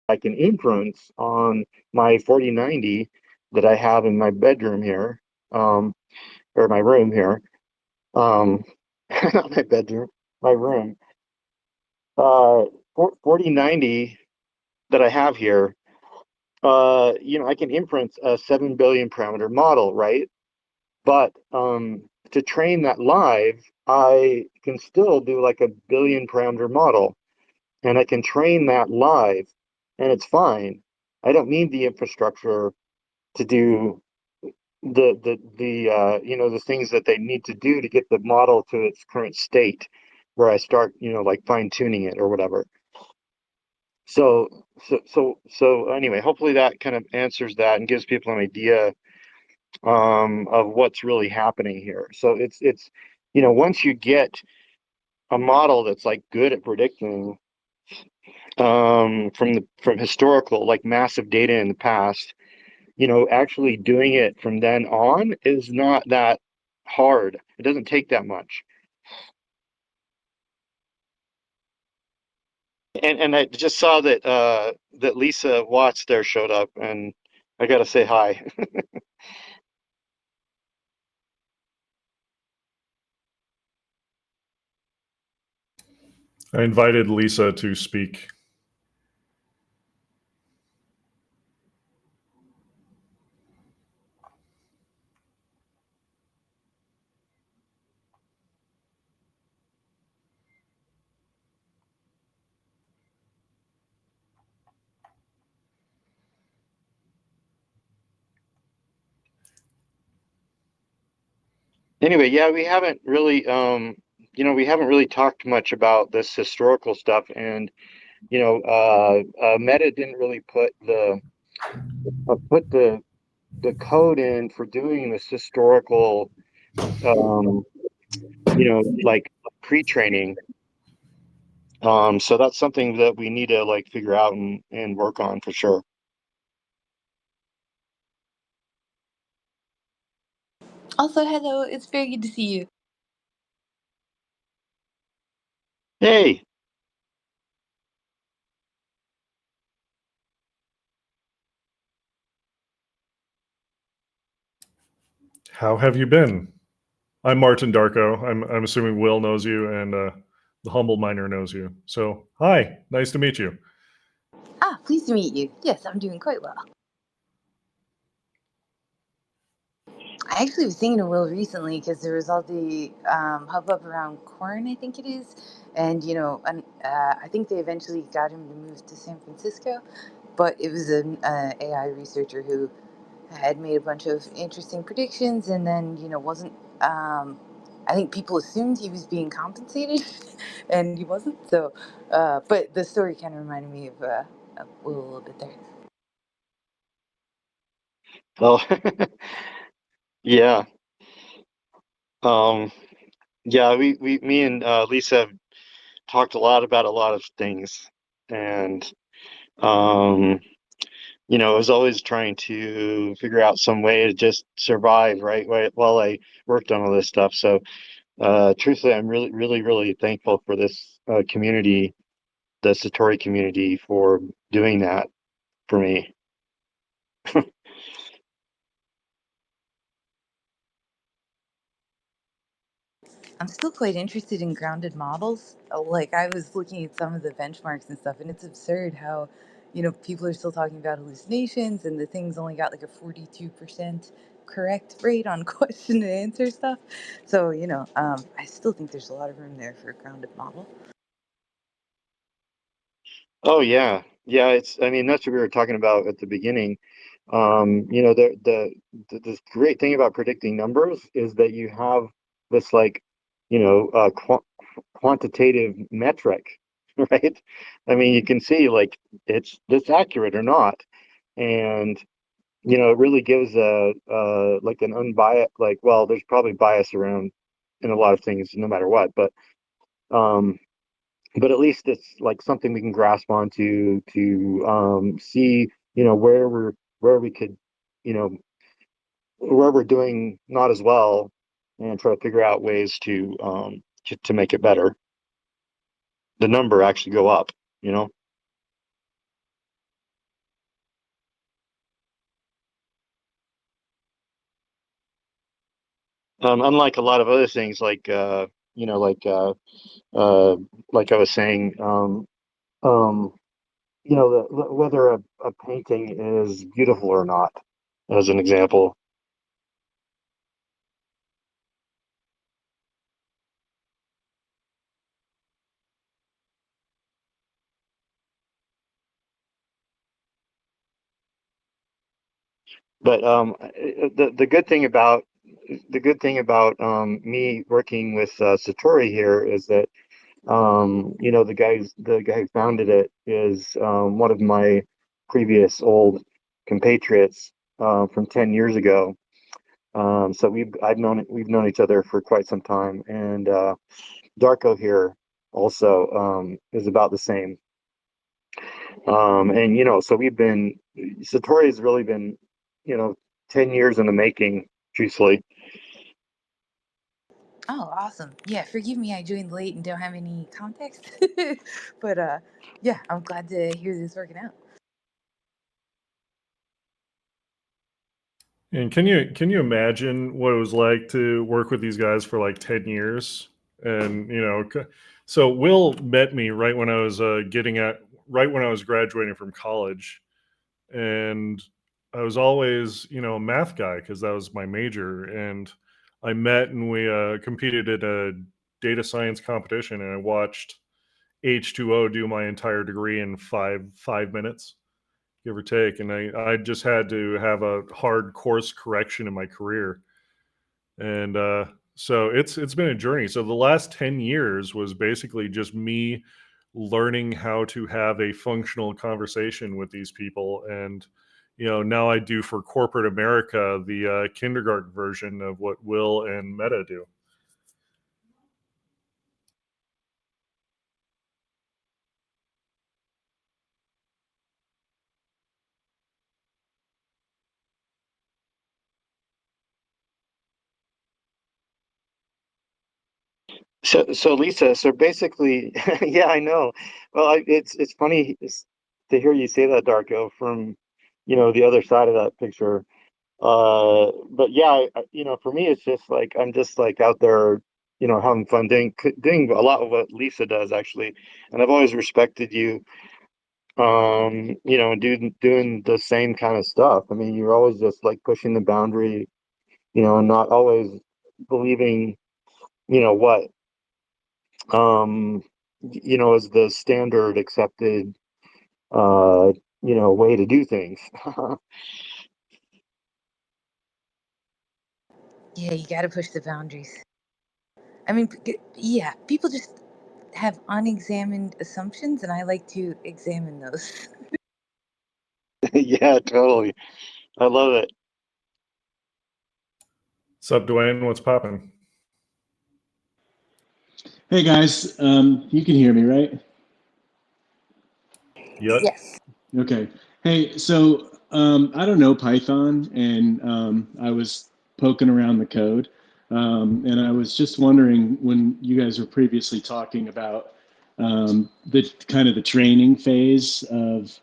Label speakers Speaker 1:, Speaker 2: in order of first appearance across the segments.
Speaker 1: I can inference on my 4090 that I have in my bedroom here, um, or my room here. Um, not my bedroom, my room. Uh, 4090 that I have here, I can inference a 7 billion parameter model, right? But to train that live, I can still do like a billion parameter model, and I can train that live, and it's fine. I don't need the infrastructure to do the things that they need to do to get the model to its current state, where I start like fine tuning it or whatever. So anyway, hopefully that kind of answers that and gives people an idea of what's really happening here. So it's once you get a model that's like good at predicting from historical like massive data in the past, actually doing it from then on is not that hard. It doesn't take that much. And I just saw that Lisa Watts there showed up, and I gotta say hi.
Speaker 2: I invited Lisa to speak.
Speaker 1: Anyway, yeah, we haven't really talked much about this historical stuff, and Meta didn't really put the code in for doing this historical, um, like pre-training. So that's something that we need to like figure out and work on for sure.
Speaker 3: Also, hello, it's very good to see you.
Speaker 1: Hey,
Speaker 2: How have you been? I'm Martin Darko. I'm assuming Will knows you and the humble miner knows you. So hi, nice to meet you.
Speaker 3: Ah, pleased to meet you. Yes, I'm doing quite well. I actually was thinking of Will recently because there was all the hubbub around corn, I think it is, and I think they eventually got him to move to San Francisco, but it was an AI researcher who had made a bunch of interesting predictions, and then wasn't. I think people assumed he was being compensated, and he wasn't. So, but the story kind of reminded me of Will a little bit there.
Speaker 1: well, yeah, um, yeah. Me and Lisa have talked a lot about a lot of things, and um, I was always trying to figure out some way to just survive, right? While I worked on all this stuff. So, truthfully, I'm really, really, really thankful for this community, the Satori community, for doing that for me.
Speaker 3: I'm still quite interested in grounded models. Like I was looking at some of the benchmarks and stuff, and it's absurd how, people are still talking about hallucinations, and the thing's only got like a 42% correct rate on question and answer stuff. So, I still think there's a lot of room there for a grounded model.
Speaker 1: Oh yeah, yeah. I mean, that's what we were talking about at the beginning. The great thing about predicting numbers is that you have this like, quantitative metric, right? I mean, you can see like it's this accurate or not, and it really gives a like an unbiased like. Well, there's probably bias around in a lot of things, no matter what, um, but at least it's like something we can grasp onto to see where we could you know where we're doing not as well, and try to figure out ways to make it better, the number actually go up you know Unlike a lot of other things, you know, uh, like I was saying, um, you know, whether a painting is beautiful or not, as an example. But the good thing about me working with Satori here is that you know, the guy who founded it is one of my previous old compatriots from 10 years ago. So we've known each other for quite some time, and Darko here also is about the same. And you know, so Satori's really been, you know, 10 years in the making, truthfully.
Speaker 3: Oh, awesome. Yeah, forgive me, I joined late and don't have any context. But yeah, I'm glad to hear this working out.
Speaker 2: And can you imagine what it was like to work with these guys for like 10 years? And so Will met me right when I was right when I was graduating from college, and I was always a math guy because that was my major. And I met and we competed at a data science competition, and I watched H2O do my entire degree in five minutes, give or take. And I just had to have a hard course correction in my career. And so it's been a journey. So the last 10 years was basically just me learning how to have a functional conversation with these people. And now I do for corporate America the kindergarten version of what Will and Meta do.
Speaker 1: So Lisa, so basically, yeah, I know. Well, it's funny to hear you say that, Darko, from you know the other side of that picture. But yeah, you know, for me, it's just like I'm just like out there, you know, having fun doing a lot of what Lisa does actually, and I've always respected you, you know, doing the same kind of stuff. I mean, you're always just like pushing the boundary, you know, and not always believing, you know, what you know, is the standard accepted, uh, you know, way to do things.
Speaker 3: Yeah, you got to push the boundaries. I mean, yeah, people just have unexamined assumptions, and I like to examine those.
Speaker 1: Yeah, totally. I love it.
Speaker 2: Sup, Dwayne? What's popping?
Speaker 4: Hey guys, you can hear me, right?
Speaker 2: Yep.
Speaker 3: Yes.
Speaker 4: Okay. Hey, so I don't know Python, and I was poking around the code, and I was just wondering when you guys were previously talking about the kind of the training phase of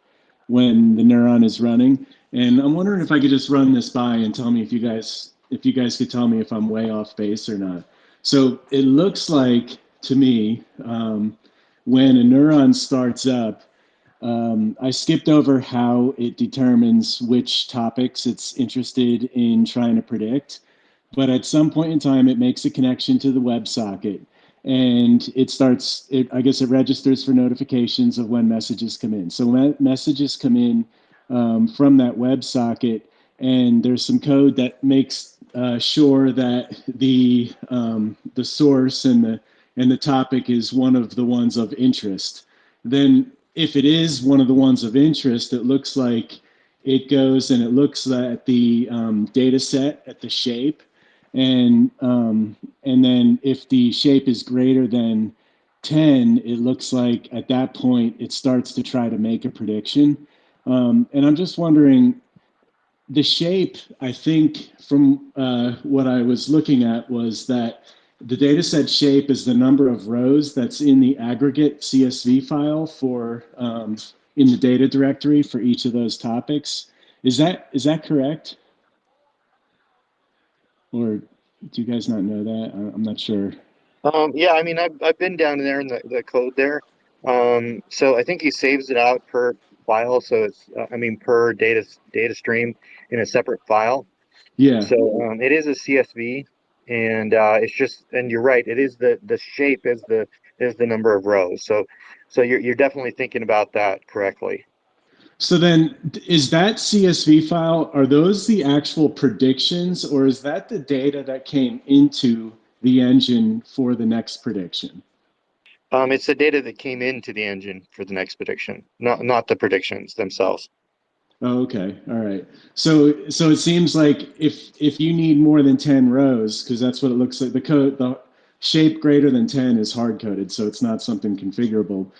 Speaker 4: when the neuron is running, and I'm wondering if I could just run this by and tell me if you guys could tell me if I'm way off base or not. So it looks like to me when a neuron starts up. I skipped over how it determines which topics it's interested in trying to predict, but at some point in time, it makes a connection to the WebSocket, and I guess it registers for notifications of when messages come in. So when messages come in from that WebSocket, and there's some code that makes sure that the source and the topic is one of the ones of interest. Then if it is one of the ones of interest, it looks like it goes and it looks at the data set, at the shape, and then if the shape is greater than 10, it looks like at that point it starts to try to make a prediction. And I'm just wondering, the shape, I think, from what I was looking at, was that the dataset shape is the number of rows that's in the aggregate CSV file for in the data directory for each of those topics. Is that correct? Or Do you guys not know that? I'm not sure.
Speaker 1: Yeah, I mean, I've been down there in the code there. So I think he saves it out per file. So it's, I mean, per data stream in a separate file.
Speaker 4: Yeah.
Speaker 1: So it is a CSV, and it's just, and you're right, it is the shape is the number of rows. So you're definitely thinking about that correctly.
Speaker 4: So then, is that CSV file, are those the actual predictions, or is that the data that came into the engine for the next prediction?
Speaker 1: It's the data that came into the engine for the next prediction, not the predictions themselves.
Speaker 4: Oh, okay. All right. So it seems like if you need more than 10 rows, because that's what it looks like, the shape greater than 10 is hard coded, so it's not something configurable.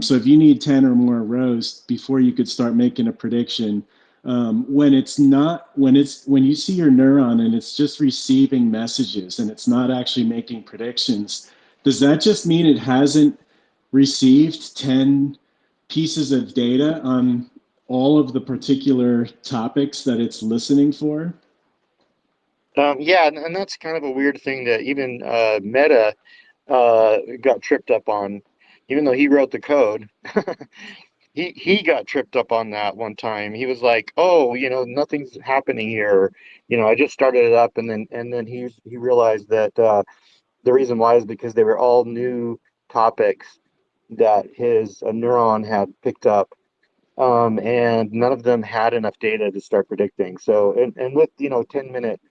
Speaker 4: So if you need 10 or more rows before you could start making a prediction, when it's not when you see your neuron and it's just receiving messages and it's not actually making predictions, does that just mean it hasn't received 10 pieces of data on all of the particular topics that it's listening for?
Speaker 1: Yeah, and that's kind of a weird thing that even Meta got tripped up on, even though he wrote the code. He got tripped up on that one time. He was like, "Oh, nothing's happening here. I just started it up," and then he realized that the reason why is because they were all new topics that his neuron had picked up, and none of them had enough data to start predicting. So, and with 10-minute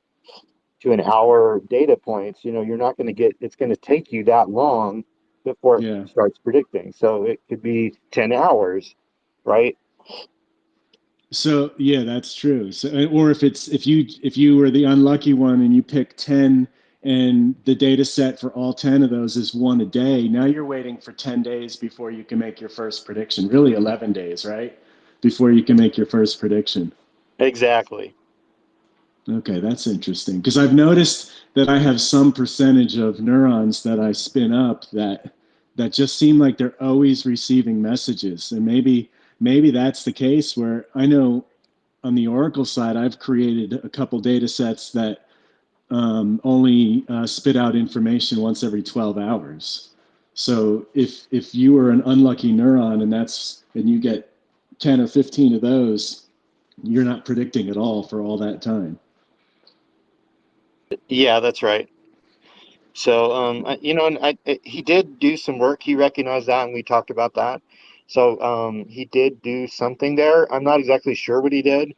Speaker 1: to an hour data points, you're not going to get. It's going to take you that long before it
Speaker 4: Yeah.
Speaker 1: starts predicting. So it could be 10 hours, right?
Speaker 4: So yeah, that's true. So or if you were the unlucky one and you pick 10 and the data set for all 10 of those is one a day, now you're waiting for 10 days before you can make your first prediction. Really 11 days, right? Before you can make your first prediction.
Speaker 1: Exactly.
Speaker 4: Okay, that's interesting because I've noticed that I have some percentage of neurons that I spin up that just seem like they're always receiving messages, and maybe that's the case where I know on the Oracle side I've created a couple data sets that only spit out information once every 12 hours. So if you are an unlucky neuron and you get 10 or 15 of those, you're not predicting at all for all that time.
Speaker 1: Yeah, that's right. So, and he did do some work. He recognized that, and we talked about that. So, he did do something there. I'm not exactly sure what he did.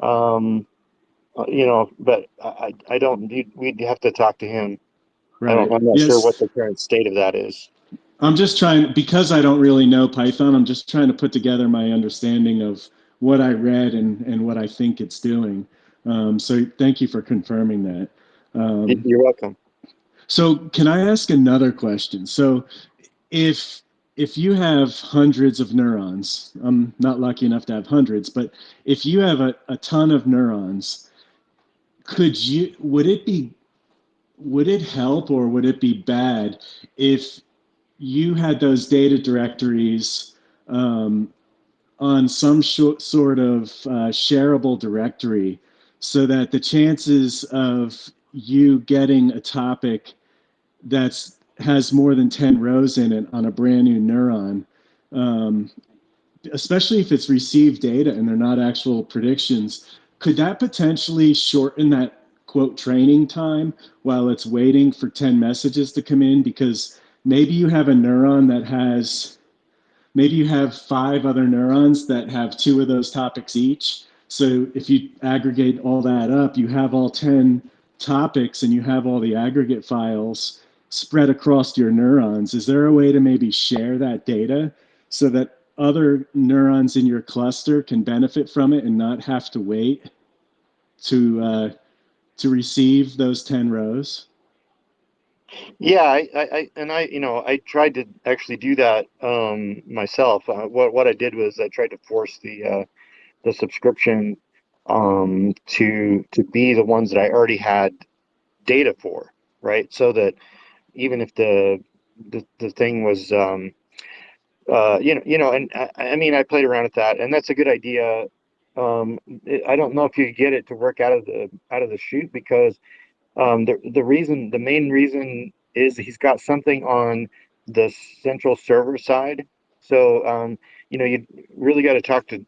Speaker 1: Um, but I don't. We'd have to talk to him.
Speaker 4: Right.
Speaker 1: I'm not sure what
Speaker 4: Yes.
Speaker 1: the current state of that is.
Speaker 4: I'm just trying, because I don't really know Python, I'm just trying to put together my understanding of what I read and what I think it's doing. So thank you for confirming that. Um,
Speaker 1: You're welcome.
Speaker 4: so can I ask another question? So if if you have hundreds of neurons, I'm not lucky enough to have hundreds, but if you have a ton of neurons, would it help or would it be bad if you had those data directories um, on some sort of shareable directory so that the chances of you getting a topic that's has more than 10 rows in it on a brand new neuron, um, especially if it's received data and they're not actual predictions, could that potentially shorten that quote training time while it's waiting for 10 messages to come in? Because maybe you have a neuron that has maybe you have five other neurons that have two of those topics each. So if you aggregate all that up, you have all 10 topics and you have all the aggregate files spread across your neurons. Is there a way to maybe share that data so that other neurons in your cluster can benefit from it and not have to wait to receive those 10 rows?
Speaker 1: Yeah, I tried to actually do that myself. What I did was I tried to force the subscription to be the ones that I already had data for, right? So that even if the thing was and I mean I played around with that, and that's a good idea. I don't know if you get it to work out of the chute because The main reason is he's got something on the central server side. So, you really got to talk to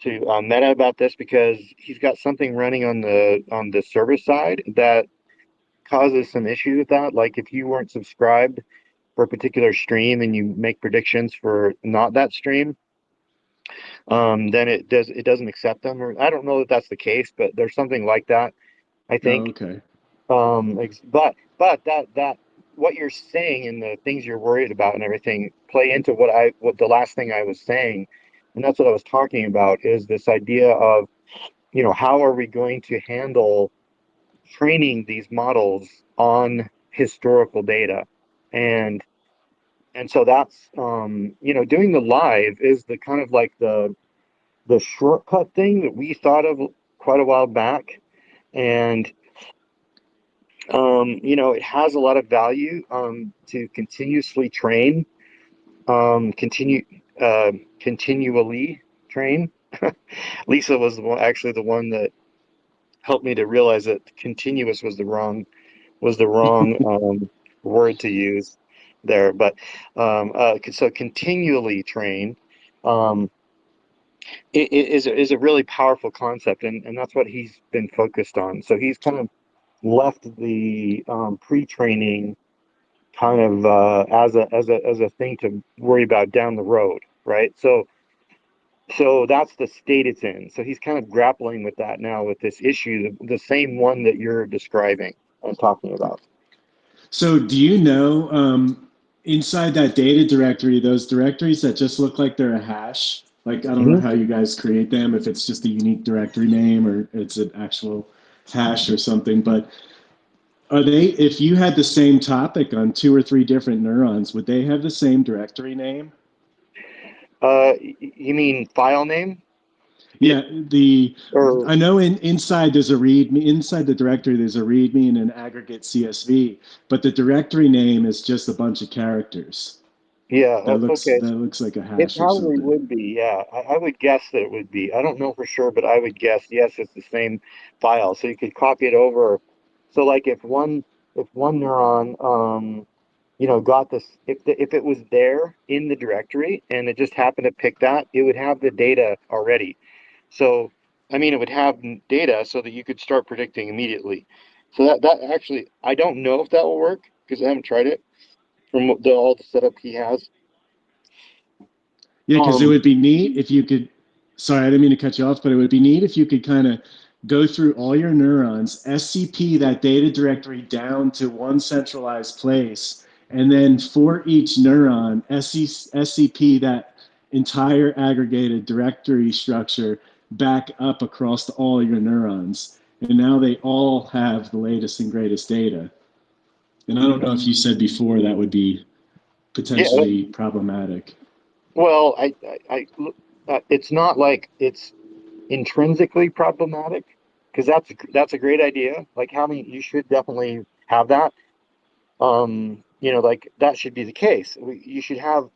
Speaker 1: Meta about this because he's got something running on the server side that causes some issues with that. Like if you weren't subscribed for a particular stream and you make predictions for not that stream, then it doesn't accept them. Or I don't know that that's the case, but there's something like that, I
Speaker 4: Oh,
Speaker 1: think.
Speaker 4: okay.
Speaker 1: But that what you're saying and the things you're worried about and everything play into what the last thing I was saying, and that's what I was talking about is this idea of, how are we going to handle training these models on historical data, and so that's doing the live is the kind of like the shortcut thing that we thought of quite a while back, and it has a lot of value to continuously train, continue continually train. Lisa was actually the one that helped me to realize that continuous was the wrong word to use there. But so continually train um, is a really powerful concept, and that's what he's been focused on. So he's kind of left the pre-training kind of as a thing to worry about down the road, right? So that's the state it's in. So he's kind of grappling with that now with this issue, the same one that you're describing and talking about.
Speaker 4: So do you know, inside that data directory, those directories that just look like they're a hash? Like, I don't know
Speaker 1: Mhm.
Speaker 4: how you guys create them, if it's just a unique directory name or it's an actual hash or something, but are they, if you had the same topic on two or three different neurons, would they have the same directory name?
Speaker 1: You mean file name? It
Speaker 4: Yeah, the
Speaker 1: or
Speaker 4: I know inside there's a readme inside the directory there's a readme and an aggregate CSV, but the directory name is just a bunch of characters.
Speaker 1: Yeah, okay.
Speaker 4: That looks like a
Speaker 1: It
Speaker 4: hash or
Speaker 1: probably
Speaker 4: something.
Speaker 1: would be, yeah. I would guess that it would be. I don't know for sure, but I would guess yes, it's the same file. So you could copy it over. So like if one neuron got this if it was there in the directory and it just happened to pick that, it would have the data already. So I mean it would have data so that you could start predicting immediately. So that actually I don't know if that will work because I haven't tried it from all the setup he has.
Speaker 4: Yeah, because it
Speaker 1: Um
Speaker 4: would be neat if you could. Sorry, I didn't mean to cut you off, but it would be neat if you could kind of go through all your neurons, SCP that data directory down to one centralized place, and then for each neuron, SCP that entire aggregated directory structure back up across all your neurons. And now they all have the latest and greatest data. And I don't know if you said before that would be
Speaker 1: yeah,
Speaker 4: potentially problematic.
Speaker 1: well, it's not like it's intrinsically problematic because that's a great idea. Like having you should definitely have that. Like that should be the case. You should have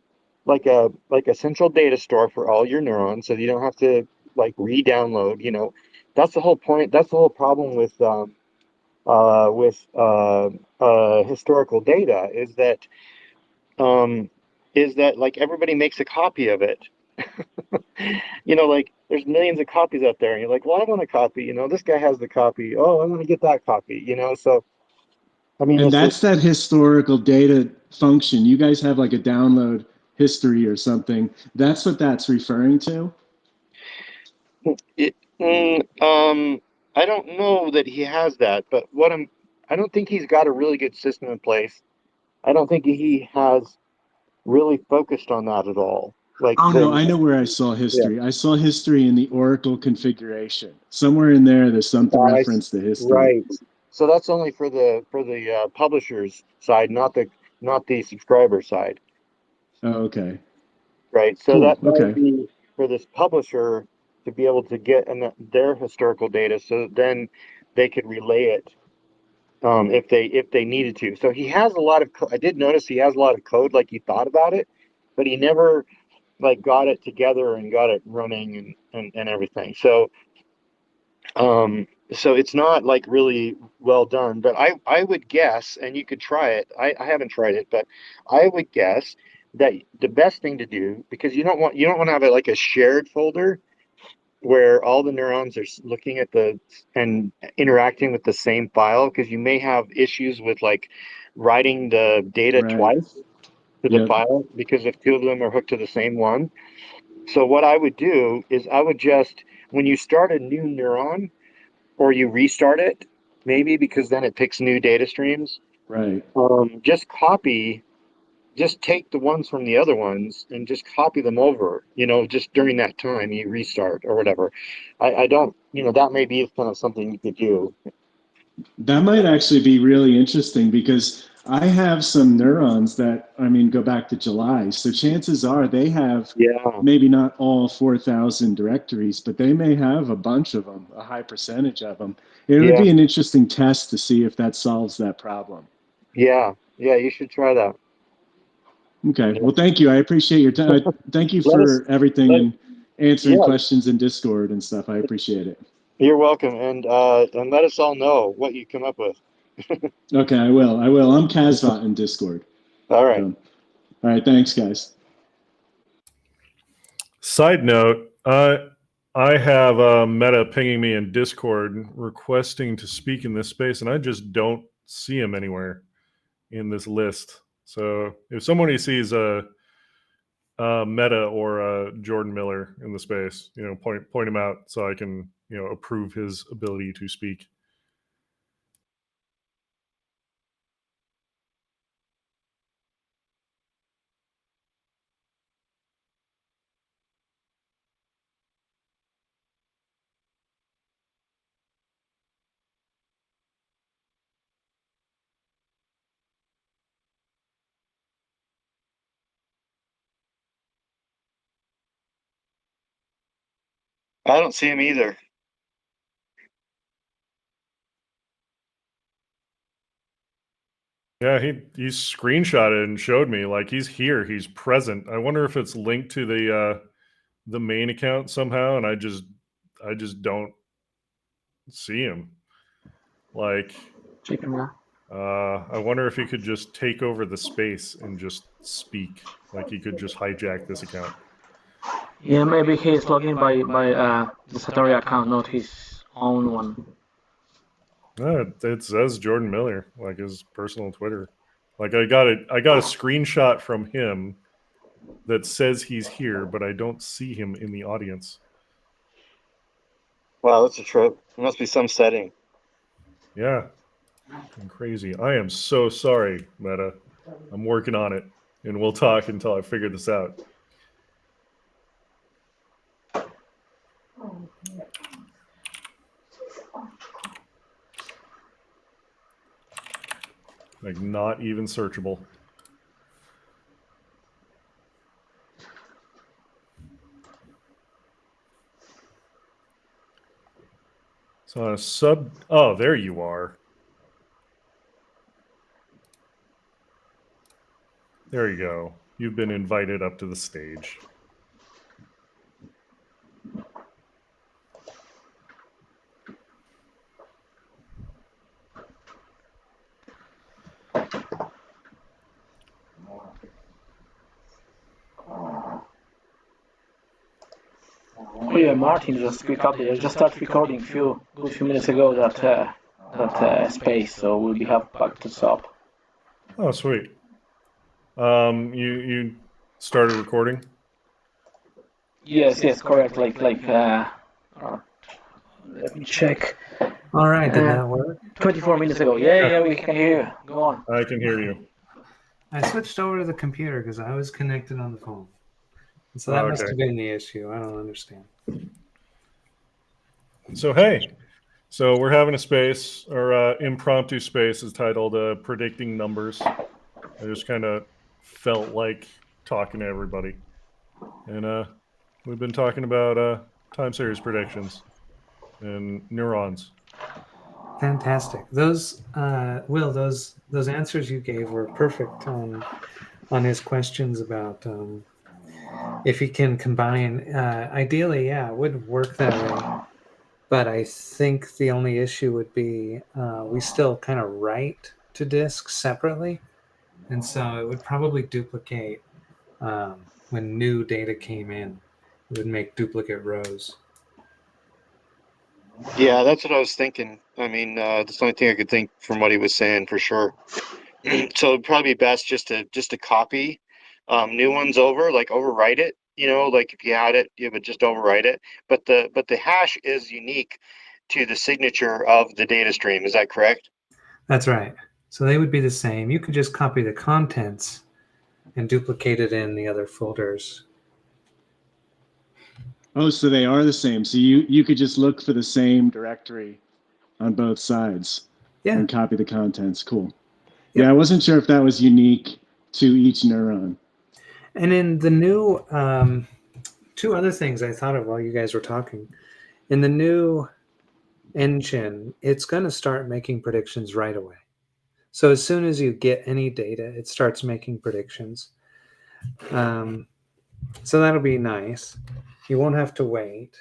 Speaker 1: like a central data store for all your neurons, so you don't have to like re-download. That's the whole point. That's the whole problem with historical data um, is that like everybody makes a copy of it. Like there's millions of copies out there, and you're like, well, I want a copy. This guy has the copy. Oh, I want to get that copy. So I mean,
Speaker 4: And
Speaker 1: it's
Speaker 4: that's that historical data function. You guys have like a download history or something. That's what that's referring to.
Speaker 1: it. I don't know that he has that, but I don't think he's got a really good system in place. I don't think he has really focused on that at all. Like
Speaker 4: Oh no,
Speaker 1: the
Speaker 4: I know where I saw
Speaker 1: Yeah,
Speaker 4: history. I saw history in the Oracle configuration. Somewhere in there, there's something reference to history.
Speaker 1: right. So that's only for the publishers side, not the subscriber side.
Speaker 4: Oh, okay.
Speaker 1: Right. So
Speaker 4: Cool.
Speaker 1: that would
Speaker 4: Okay.
Speaker 1: be for this publisher to be able to get their historical data, so then they could relay it if they needed to. So he has a lot of. I did notice he has a lot of code, like he thought about it, but he never like got it together and got it running and everything. So So it's not like really well done, but I would guess, and you could try it. I haven't tried it, but I would guess that the best thing to do, because you don't want to have like a shared folder where all the neurons are looking at the and interacting with the same file, because you may have issues with like writing the data
Speaker 4: Right.
Speaker 1: twice to the
Speaker 4: Yep.
Speaker 1: file because if two of them are hooked to the same one. So what I would do is I would just, when you start a new neuron or you restart it, maybe because then it picks new data streams,
Speaker 4: Right.
Speaker 1: just take the ones from the other ones and just copy them over, just during that time you restart or whatever. I don't, that may be kind of something you could do.
Speaker 4: That might actually be really interesting because I have some neurons that, I mean, go back to July. So chances are they have
Speaker 1: Yeah,
Speaker 4: maybe not all 4,000 directories, but they may have a bunch of them, a high percentage of them. It would
Speaker 1: yeah,
Speaker 4: be an interesting test to see if that solves that problem.
Speaker 1: yeah, you should try that.
Speaker 4: Okay.
Speaker 1: Yeah.
Speaker 4: Well, thank you. I appreciate your time. Thank you
Speaker 1: Let us,
Speaker 4: for everything
Speaker 1: let,
Speaker 4: and answering
Speaker 1: yeah,
Speaker 4: questions in Discord and stuff. I appreciate it.
Speaker 1: you're welcome. And let us all know what you come up with.
Speaker 4: Okay, I will. I will. I'm Casbot in Discord.
Speaker 1: All
Speaker 4: So,
Speaker 1: right.
Speaker 4: all right. Thanks, guys.
Speaker 2: Side note, I have Meta pinging me in Discord requesting to speak in this space, and I just don't see him anywhere in this list. So if somebody sees Meta or Jordan Miller in the space, point him out so I can approve his ability to speak.
Speaker 1: I don't see him either.
Speaker 2: Yeah, he screenshotted and showed me like he's here, he's present. I wonder if it's linked to the main account somehow, and I just don't see him. Like, I wonder if he could just take over the space and just speak. Like he could just hijack this account.
Speaker 5: Yeah, maybe he's logged in by the Satori account, not his own one.
Speaker 2: It says Jordan Miller, like his personal Twitter. Like I got a screenshot from him that says he's here, but I don't see him in the audience.
Speaker 1: Wow, that's a trip. There must be some setting.
Speaker 2: Yeah, fucking crazy. I am so sorry, Meta. I'm working on it, and we'll talk until I figure this out. Like not even searchable. So on a sub. Oh, there you are. There you go. You've been invited up to the stage.
Speaker 5: Oh yeah, Martin, just quick update. I just started recording a few minutes ago that space, so we'll be back to stop.
Speaker 2: Oh, sweet. You started recording?
Speaker 5: Yes, correct. Let me check.
Speaker 6: All right, did that work?
Speaker 5: 24 minutes ago. Yeah, we can hear you. Go on.
Speaker 2: I can hear you.
Speaker 6: I switched over to the computer because I was connected on the phone. So that must have been the issue. I don't understand.
Speaker 2: So hey, so we're having a space or impromptu space is titled "Predicting Numbers." I just kind of felt like talking to everybody, and we've been talking about time series predictions and neurons.
Speaker 6: Fantastic. Those Will, those answers you gave were perfect on his questions about if he can combine. Ideally, yeah, it would work that way. But I think the only issue would be we still kind of write to disk separately, and so it would probably duplicate when new data came in. It would make duplicate rows.
Speaker 1: Yeah, that's what I was thinking. I mean, that's the only thing I could think from what he was saying for sure. So it'd probably be best just to copy new ones over, like overwrite it. Like if you had it, you would just overwrite it. But the hash is unique to the signature of the data stream. Is that correct?
Speaker 6: That's right. So they would be the same. You could just copy the contents and duplicate it in the other folders.
Speaker 4: Oh, so they are the same. So you could just look for the same directory on both sides
Speaker 6: Yeah.
Speaker 4: and copy the contents. Cool.
Speaker 6: Yep.
Speaker 4: Yeah, I wasn't sure if that was unique to each neuron.
Speaker 6: And in the new, two other things I thought of while you guys were talking. In the new engine, it's going to start making predictions right away. So as soon as you get any data, it starts making predictions. So that'll be nice. You won't have to wait.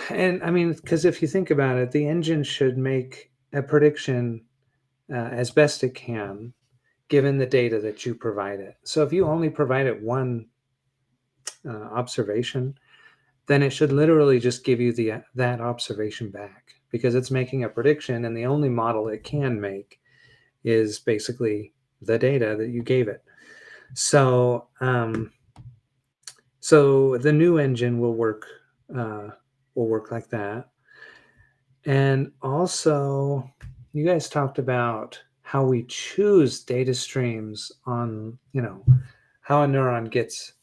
Speaker 6: And I mean, because if you think about it, the engine should make a prediction as best it can, given the data that you provide it. So if you only provide it one observation, then it should literally just give you that observation back, because it's making a prediction, and the only model it can make is basically the data that you gave it. So so the new engine will work like that. And also, you guys talked about how we choose data streams on, how a neuron gets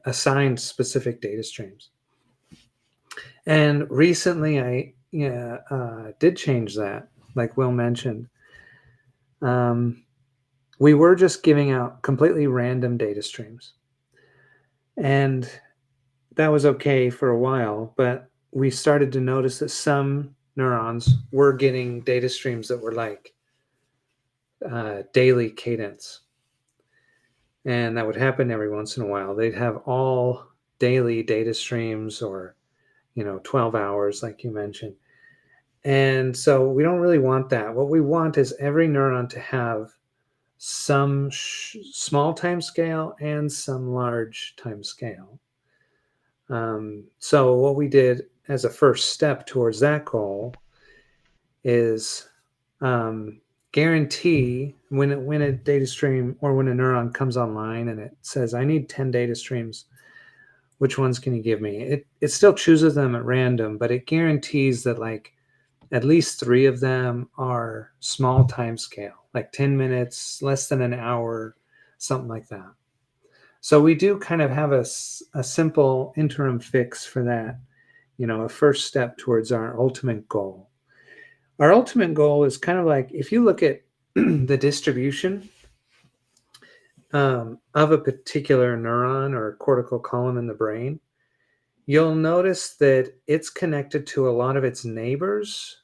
Speaker 6: assigned specific data streams. And recently, I did change that, like Will mentioned. We were just giving out completely random data streams. And that was okay for a while, but we started to notice that some neurons were getting data streams that were like daily cadence. And that would happen every once in a while. They'd have all daily data streams, or 12 hours, like you mentioned. And so we don't really want that. What we want is every neuron to have some small time scale and some large time scale. So what we did as a first step towards that goal is guarantee when a data stream, or when a neuron comes online and it says, I need 10 data streams, which ones can you give me? It still chooses them at random, but it guarantees that like at least 3 of them are small time scale, like 10 minutes, less than an hour, something like that. So we do kind of have a simple interim fix for that, a first step towards our ultimate goal. Our ultimate goal is kind of like, if you look at the distribution of a particular neuron or cortical column in the brain, you'll notice that it's connected to a lot of its neighbors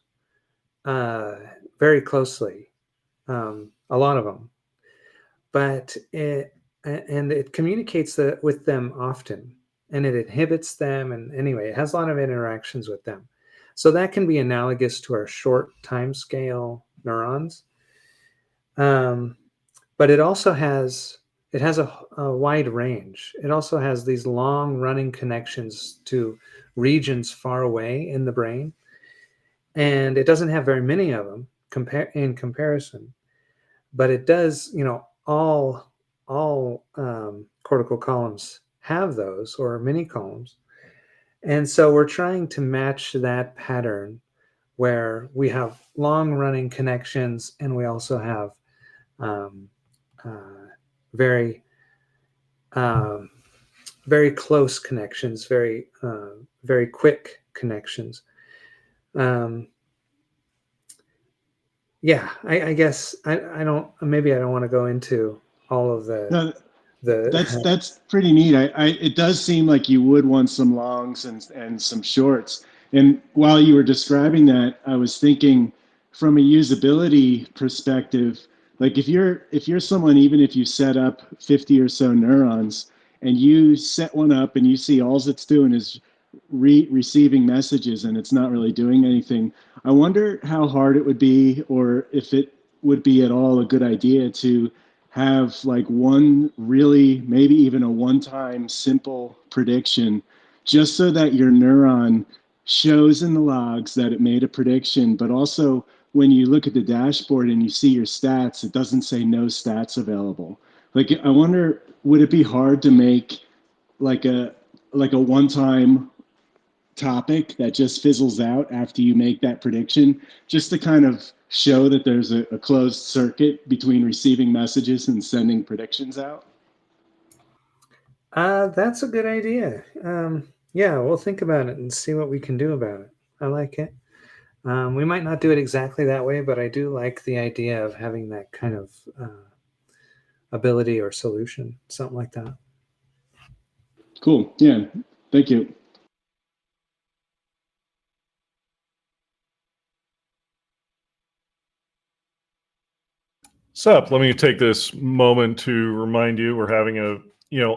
Speaker 6: very closely, a lot of them. But it communicates with them often, and it inhibits them. And anyway, it has a lot of interactions with them. So that can be analogous to our short time scale neurons. But it also has a wide range. It also has these long running connections to regions far away in the brain. And it doesn't have very many of them in comparison, but it does, all cortical columns have those, or mini columns. And so we're trying to match that pattern where we have long running connections, and we also have very very close connections, very quick connections. Yeah, I guess I don't, maybe I don't want to go into all of
Speaker 4: No,
Speaker 6: the
Speaker 4: that's pretty neat. It does seem like you would want some longs and some shorts. And while you were describing that, I was thinking from a usability perspective, like if you're someone, even if you set up 50 or so neurons and you set one up and you see all it's doing is receiving messages and it's not really doing anything. I wonder how hard it would be, or if it would be at all a good idea to have like one really, maybe even a one-time simple prediction, just so that your neuron shows in the logs that it made a prediction, but also when you look at the dashboard and you see your stats, it doesn't say no stats available. Like, I wonder, would it be hard to make like a one-time topic that just fizzles out after you make that prediction, just to kind of show that there's a closed circuit between receiving messages and sending predictions out?
Speaker 6: That's a good idea. Yeah, we'll think about it and see what we can do about it. I like it. We might not do it exactly that way, but I do like the idea of having that kind of ability or solution, something like that.
Speaker 4: Cool. Yeah. Thank you.
Speaker 2: Sup, let me take this moment to remind you we're having a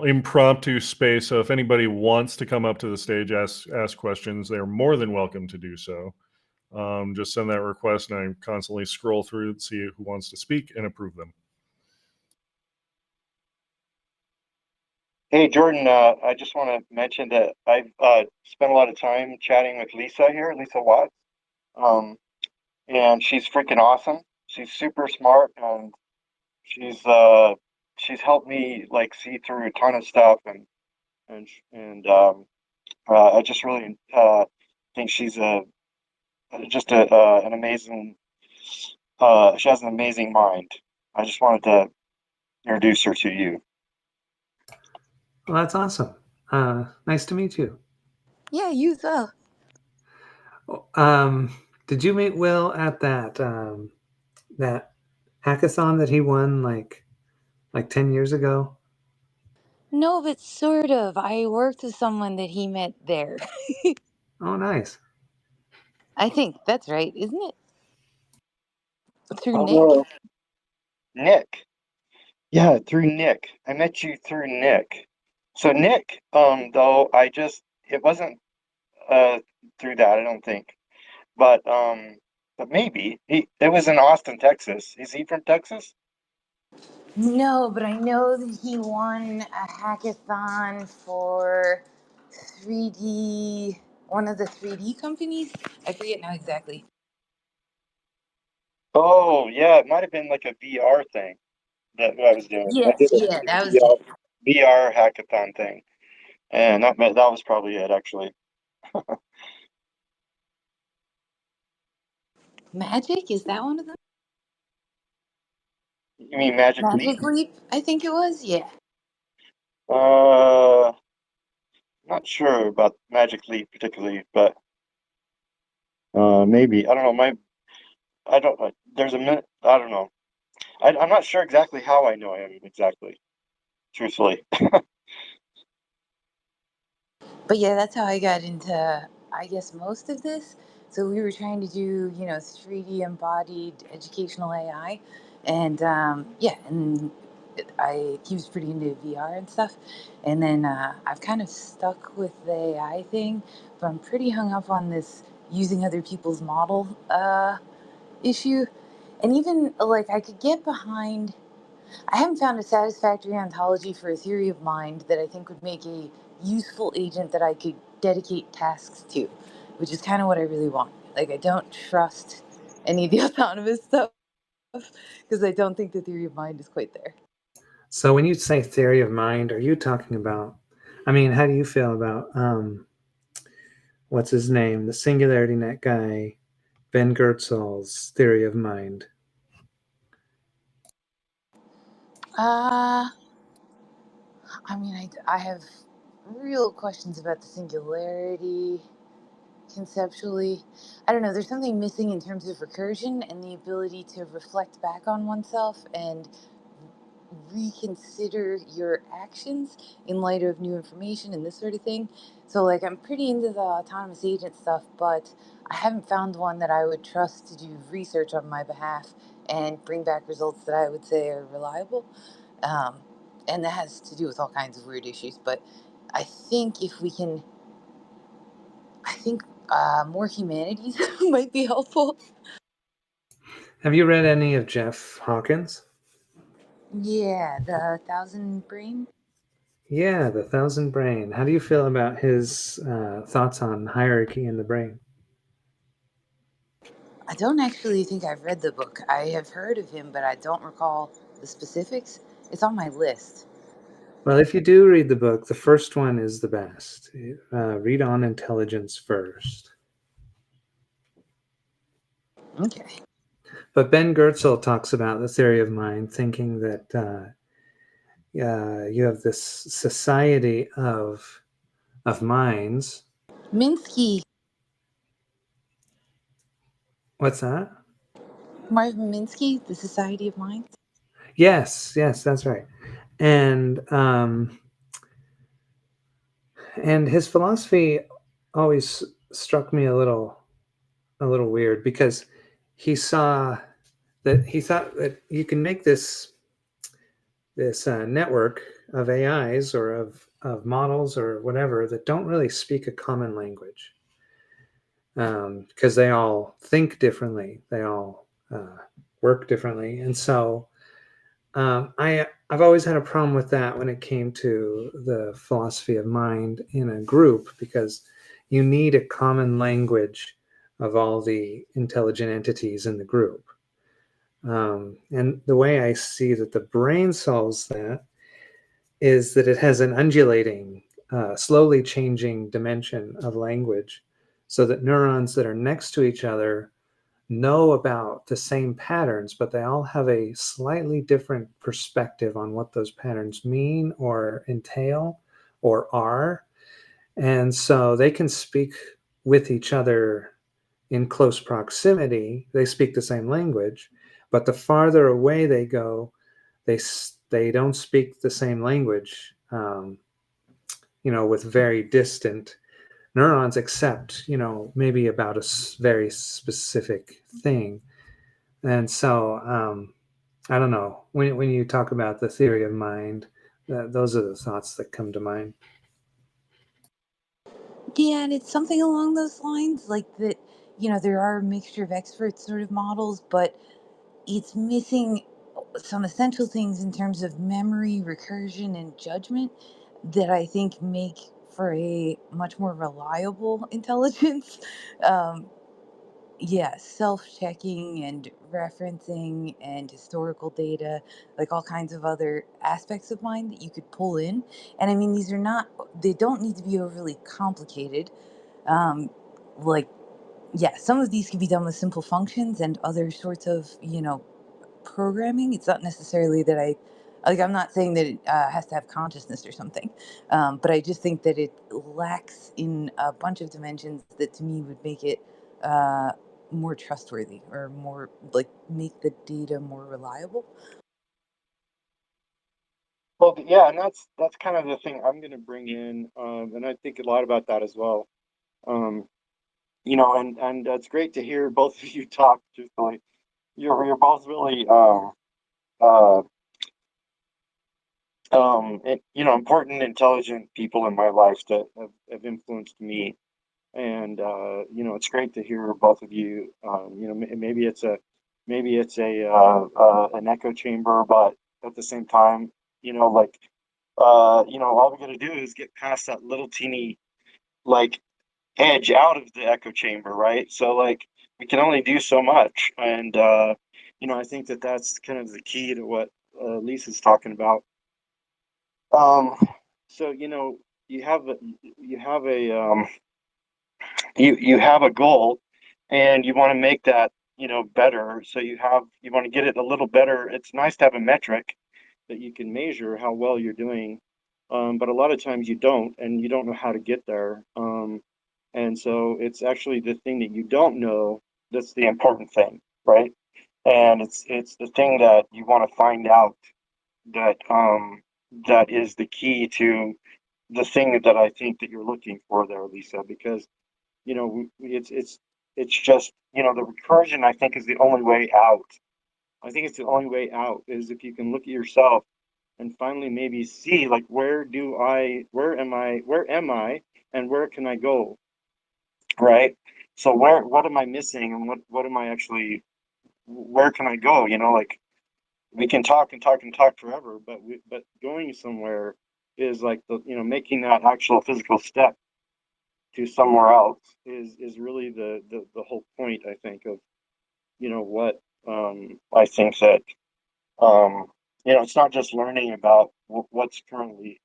Speaker 2: impromptu space. So if anybody wants to come up to the stage, ask questions, they're more than welcome to do so. Just send that request, and I constantly scroll through and see who wants to speak and approve them.
Speaker 1: Hey, Jordan, I just want to mention that I've spent a lot of time chatting with Lisa here, Lisa Watts, um, and she's freaking awesome. She's super smart, and she's she's helped me like see through a ton of stuff, and I just really think she's a just a an amazing. She has an amazing mind. I just wanted to introduce her to you.
Speaker 6: Well, that's awesome. Nice to meet you.
Speaker 3: Yeah, you as well.
Speaker 6: Um, did you meet Will at that hackathon that he won like 10 years ago?
Speaker 3: No, but sort of. I worked with someone that he met there.
Speaker 6: Oh, nice.
Speaker 3: I think that's right, isn't it? Through Nick.
Speaker 1: Oh, Nick. Yeah, through Nick. I met you through Nick. So Nick, though, it wasn't uh through that, I don't think. But maybe. It was in Austin, Texas. Is he from Texas?
Speaker 3: No, but I know that he won a hackathon for 3D, one of the 3D companies. I forget now exactly.
Speaker 1: Oh, yeah, it might have been like a VR thing that I was doing. I did
Speaker 3: Yes, yeah,
Speaker 1: a
Speaker 3: that was it.
Speaker 1: VR hackathon thing. And that was probably it, actually.
Speaker 3: Magic? Is that one of them?
Speaker 1: You mean Magic Leap?
Speaker 3: Magic Leap, I think it was. Yeah.
Speaker 1: Uh, Not sure about Magic Leap particularly, but maybe. I don't know. I don't. There's a minute. I don't know. I'm not sure exactly how I know him exactly. Truthfully.
Speaker 3: But yeah, that's how I got into, I guess, most of this. So we were trying to do, 3D embodied educational AI, and yeah, and he was pretty into VR and stuff. And then I've kind of stuck with the AI thing, but I'm pretty hung up on this using other people's model issue. And even like I could get behind, I haven't found a satisfactory ontology for a theory of mind that I think would make a useful agent that I could dedicate tasks to, which is kind of what I really want. Like, I don't trust any of the autonomous stuff because I don't think the theory of mind is quite there.
Speaker 6: So when you say theory of mind, are you talking about, I mean, how do you feel about what's his name? The Singularity Net guy, Ben Goertzel's theory of mind.
Speaker 3: Uh, I mean, I have real questions about the singularity conceptually. I don't know, there's something missing in terms of recursion and the ability to reflect back on oneself and reconsider your actions in light of new information and this sort of thing. So, like, I'm pretty into the autonomous agent stuff, but I haven't found one that I would trust to do research on my behalf and bring back results that I would say are reliable. Um, and that has to do with all kinds of weird issues. But I think if we can think more humanities might be helpful.
Speaker 6: Have you read any of Jeff Hawkins?
Speaker 3: Yeah, the Thousand Brain.
Speaker 6: Yeah, The Thousand Brain. How do you feel about his thoughts on hierarchy in the brain?
Speaker 3: I don't actually think I've read the book. I have heard of him, but I don't recall the specifics. It's on my list.
Speaker 6: Well, if you do read the book, the first one is the best. Read On Intelligence first.
Speaker 3: Okay.
Speaker 6: But Ben Goertzel talks about the theory of mind, thinking that you have this society of minds.
Speaker 3: Minsky.
Speaker 6: What's that?
Speaker 3: Marvin Minsky, The Society of Minds.
Speaker 6: Yes, that's right. And his philosophy always struck me a little weird because he saw that he thought that you can make this network of AIs or of models or whatever that don't really speak a common language because they all think differently, they all work differently, and so I've always had a problem with that when it came to the philosophy of mind in a group because you need a common language of all the intelligent entities in the group. And the way I see that the brain solves that is that it has an undulating, slowly changing dimension of language so that neurons that are next to each other know about the same patterns, but they all have a slightly different perspective on what those patterns mean or entail or are. And so they can speak with each other in close proximity. They speak the same language, but the farther away they go, they don't speak the same language. With very distant neurons, except maybe about a very specific thing. And so I don't know when you talk about the theory of mind, those are the thoughts that come to mind.
Speaker 3: Yeah, and it's something along those lines, like that, there are a mixture of experts sort of models, but it's missing some essential things in terms of memory, recursion, and judgment that I think make for a much more reliable intelligence. Um, yeah, self-checking and referencing and historical data, like all kinds of other aspects of mind that you could pull in. And I mean, they don't need to be overly complicated. Um, like, yeah, some of these can be done with simple functions and other sorts of, programming. It's not necessarily that I'm not saying that it has to have consciousness or something, but I just think that it lacks in a bunch of dimensions that to me would make it uh, more trustworthy or more like make the data more reliable.
Speaker 1: Well, yeah, and that's kind of the thing I'm going to bring in, and I think a lot about that as well. Um, and it's great to hear both of you talk. Truthfully, you're both really uh, important, intelligent people in my life that have influenced me. And it's great to hear both of you. Maybe it's a an echo chamber, but at the same time, like all we got to do is get past that little teeny like edge out of the echo chamber, right? So like we can only do so much, and I think that that's kind of the key to what Lisa's talking about. Um, so you have a you have a you have a goal, and you want to make that better. So you want to get it a little better. It's nice to have a metric that you can measure how well you're doing, but a lot of times you don't, and you don't know how to get there. And so it's actually the thing that you don't know that's the important thing, right? And it's the thing that you want to find out that that is the key to the thing that I think that you're looking for there, Lisa, because it's just the recursion I think is the only way out. I think it's the only way out is if you can look at yourself and finally maybe see like where am I and where can I go? right? So what am I missing, and what am I actually, where can I go? Like we can talk and talk and talk forever, but going somewhere is like making that actual physical step to somewhere else is really the whole point, I think, of what I think that it's not just learning about what's currently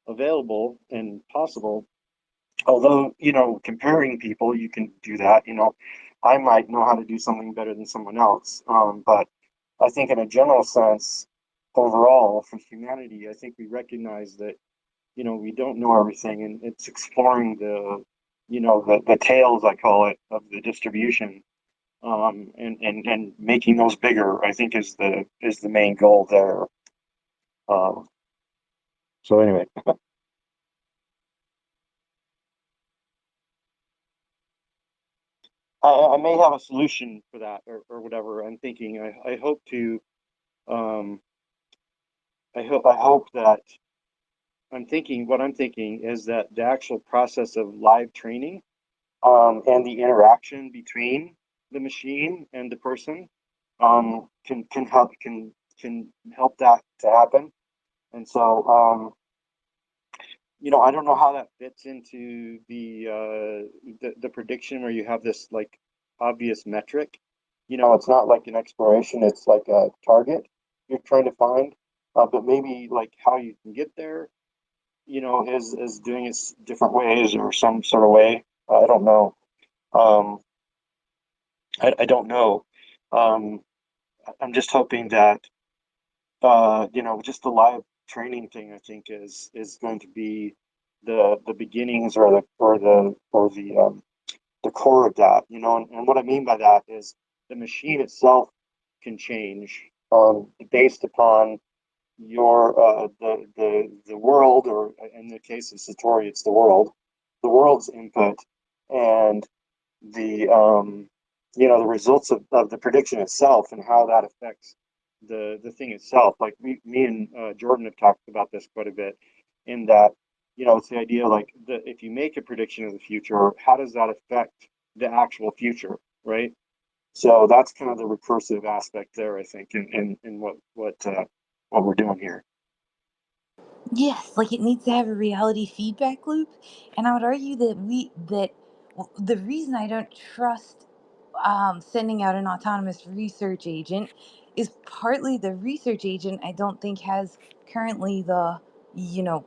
Speaker 1: available and possible. Although, comparing people, you can do that. I might know how to do something better than someone else. But I think in a general sense, overall, for humanity, I think we recognize that, we don't know everything, and it's exploring the tails, I call it, of the distribution, and making those bigger, I think is the main goal there. Um, so anyway, I may have a solution for that, or whatever. I'm thinking. I hope to. Um, I hope that what I'm thinking is that the actual process of live training, and the interaction between the machine and the person, can help that to happen. And so, I don't know how that fits into the prediction where you have this like obvious metric. It's not like an exploration; it's like a target you're trying to find. But maybe like how you can get there, is doing it different ways or some sort of way. I don't know. Um, I don't know. Um, I'm just hoping that just the live training thing, I think, is going to be the beginnings, or the core of that. And what I mean by that is the machine itself can change, based upon the world, or in the case of Satori, it's the world's input, and the results of the prediction itself, and how that affects the thing itself. Like me and Jordan have talked about this quite a bit, in that it's the idea, like, if you make a prediction of the future, how does that affect the actual future, right? So that's kind of the recursive aspect there, I think, in what we're doing here.
Speaker 3: Yes, like it needs to have a reality feedback loop, and I would argue the reason I don't trust sending out an autonomous research agent is partly the research agent I don't think has currently the you know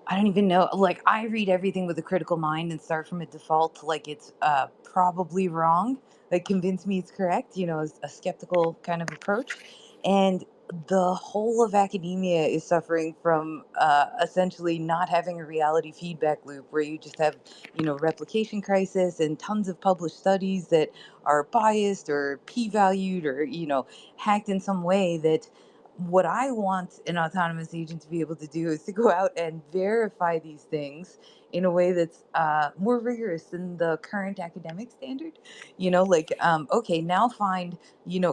Speaker 3: I don't even know. Like, I read everything with a critical mind and start from a default, like it's probably wrong. Like, convince me it's correct, a skeptical kind of approach. And the whole of academia is suffering from essentially not having a reality feedback loop where you just have, replication crisis and tons of published studies that are biased or p valued or, hacked in some way that what I want an autonomous agent to be able to do is to go out and verify these things in a way that's more rigorous than the current academic standard. Like, okay, now find,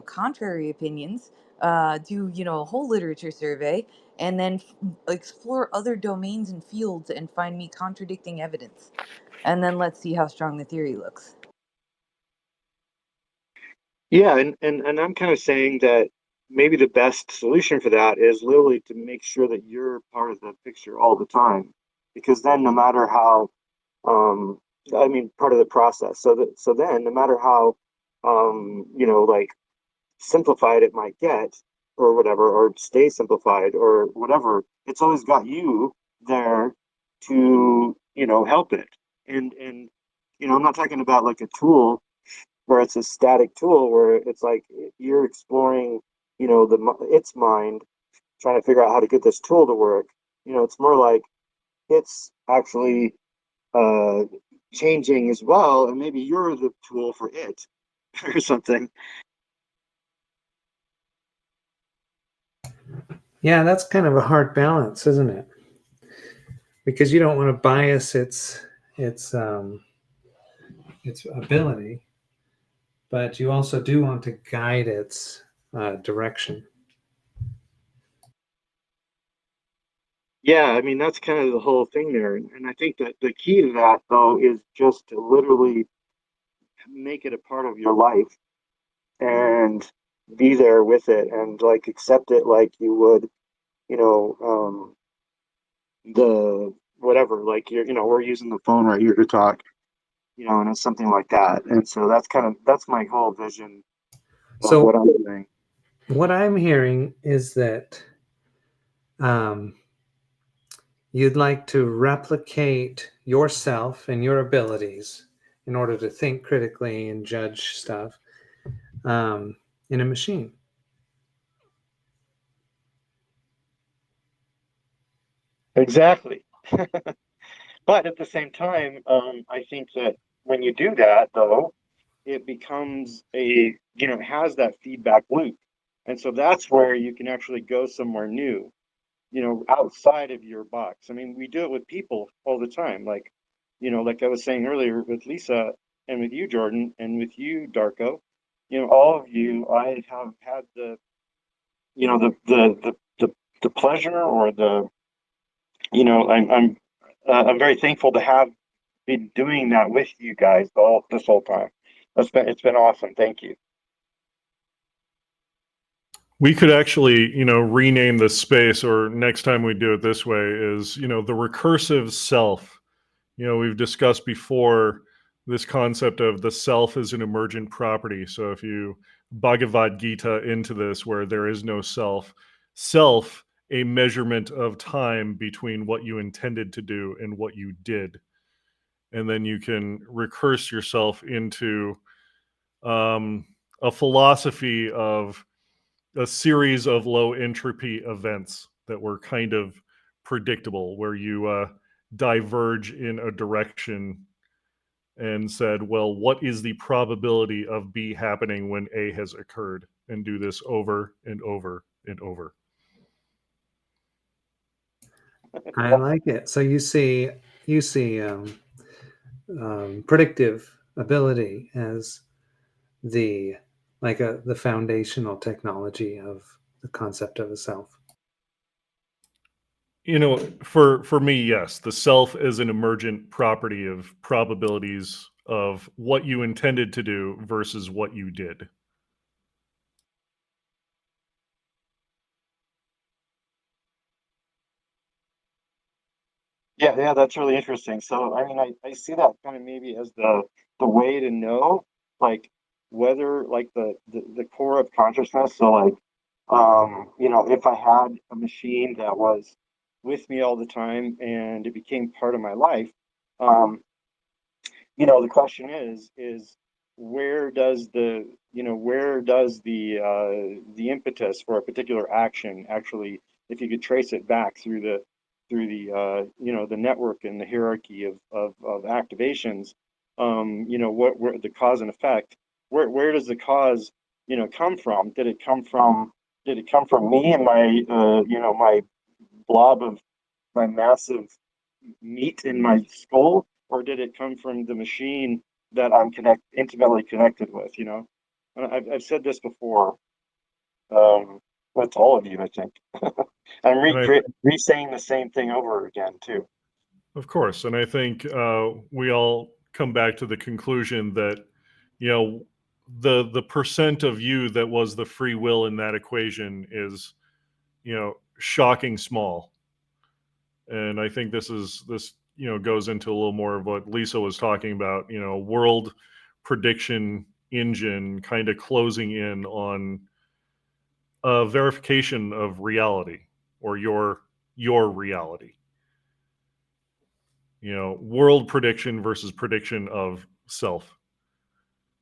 Speaker 3: contrary opinions, do, a whole literature survey, and then explore other domains and fields and find me contradicting evidence. And then let's see how strong the theory looks.
Speaker 1: Yeah, and I'm kind of saying that maybe the best solution for that is literally to make sure that you're part of the picture all the time, because then no matter how, um, I mean, part of the process. So then no matter how, like, simplified it might get, or whatever, or stay simplified, or whatever, it's always got you there to help it. And I'm not talking about like a tool where it's a static tool where it's like you're exploring, its mind, trying to figure out how to get this tool to work. It's more like it's actually uh changing as well, and maybe you're the tool for it or something.
Speaker 6: Yeah, that's kind of a hard balance, isn't it? Because you don't want to bias its ability, but you also do want to guide its direction.
Speaker 1: Yeah, I mean that's kind of the whole thing there, and I think that the key to that though is just to literally make it a part of your life and be there with it and like accept it like you would, you know, the whatever, like we're using the phone right here to talk, and it's something like that. And so that's my whole vision of
Speaker 6: So
Speaker 1: what I'm doing.
Speaker 6: what I'm hearing is that um, you'd like to replicate yourself and your abilities in order to think critically and judge stuff in a machine.
Speaker 1: Exactly. But at the same time, I think that when you do that, though, it becomes it has that feedback loop. And so that's where you can actually go somewhere new, outside of your box. I mean, we do it with people all the time. Like I was saying earlier with Lisa and with you, Jordan, and with you, Darko, all of you, I have had you know, the pleasure or I'm very thankful to have been doing that with you guys all this whole time. It's been awesome. Thank you.
Speaker 2: We could actually, rename this space, or next time we do it this way, is, the recursive self. We've discussed before this concept of the self as an emergent property. So if you Bhagavad Gita into this, where there is no self, a measurement of time between what you intended to do and what you did. And then you can recurse yourself into a philosophy of a series of low entropy events that were kind of predictable, where you diverge in a direction and said, well, what is the probability of B happening when A has occurred? And do this over and over and over.
Speaker 6: I like it. So you see predictive ability as the the foundational technology of the concept of a self.
Speaker 2: For me, yes, the self is an emergent property of probabilities of what you intended to do versus what you did.
Speaker 1: Yeah, that's really interesting. So, I mean, I see that kind of maybe as the way to know, like, whether, like, the core of consciousness. So, like, if I had a machine that was with me all the time and it became part of my life, um, the question is where does the impetus for a particular action actually, if you could trace it back through the network and the hierarchy of activations, what where the cause and effect, where does the cause come from? Did it come from me and my blob of my massive meat in my skull, or did it come from the machine that I'm intimately connected with? And I've said this before, um, with all of you, I think. I'm
Speaker 2: And I,
Speaker 1: re-saying the same thing over again too.
Speaker 2: of course, and I think we all come back to the conclusion that, you know, the percent of you that was the free will in that equation is, shocking small. And I think this goes into a little more of what Lisa was talking about, world prediction engine kind of closing in on a verification of reality, or your reality. World prediction versus prediction of self.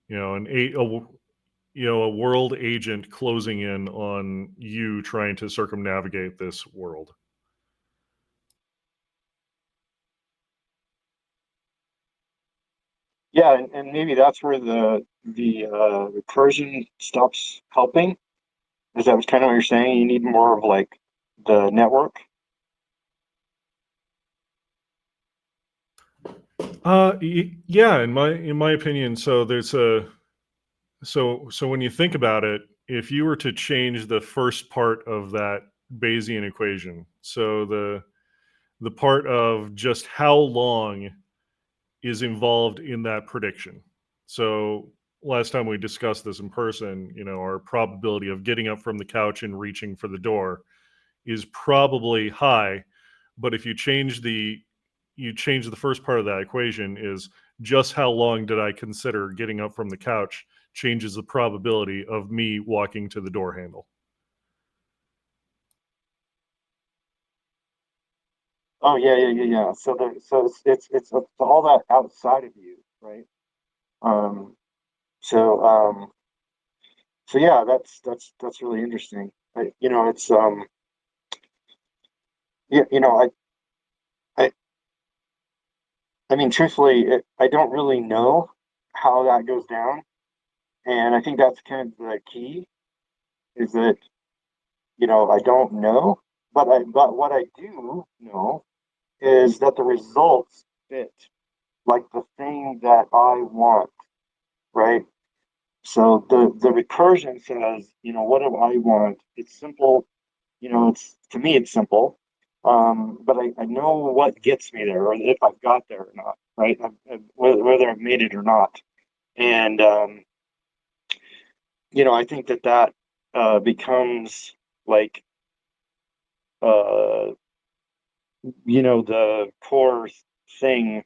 Speaker 2: A world agent closing in on you trying to circumnavigate this world.
Speaker 1: Yeah, and maybe that's where the recursion stops helping. Is that kind of what you're saying? You need more of like the network.
Speaker 2: Yeah, in my opinion. So there's a so when you think about it, if you were to change the first part of that Bayesian equation, so the part of just how long is involved in that prediction. So last time we discussed this in person, our probability of getting up from the couch and reaching for the door is probably high, but if you change the first part of that equation is just how long did I consider getting up from the couch changes the probability of me walking to the door handle.
Speaker 1: Oh yeah. So it's all that outside of you, right? Um, so so yeah, that's really interesting. It's yeah, I I mean, truthfully, I don't really know how that goes down, and I think that's kind of the key is that I don't know, but what I do know is that the results fit like the thing that I want, right? So the recursion says, what do I want? It's simple, it's to me it's simple. But I know what gets me there, or if I've got there or not, right? Whether I've made it or not. And I think that becomes like uh, the core thing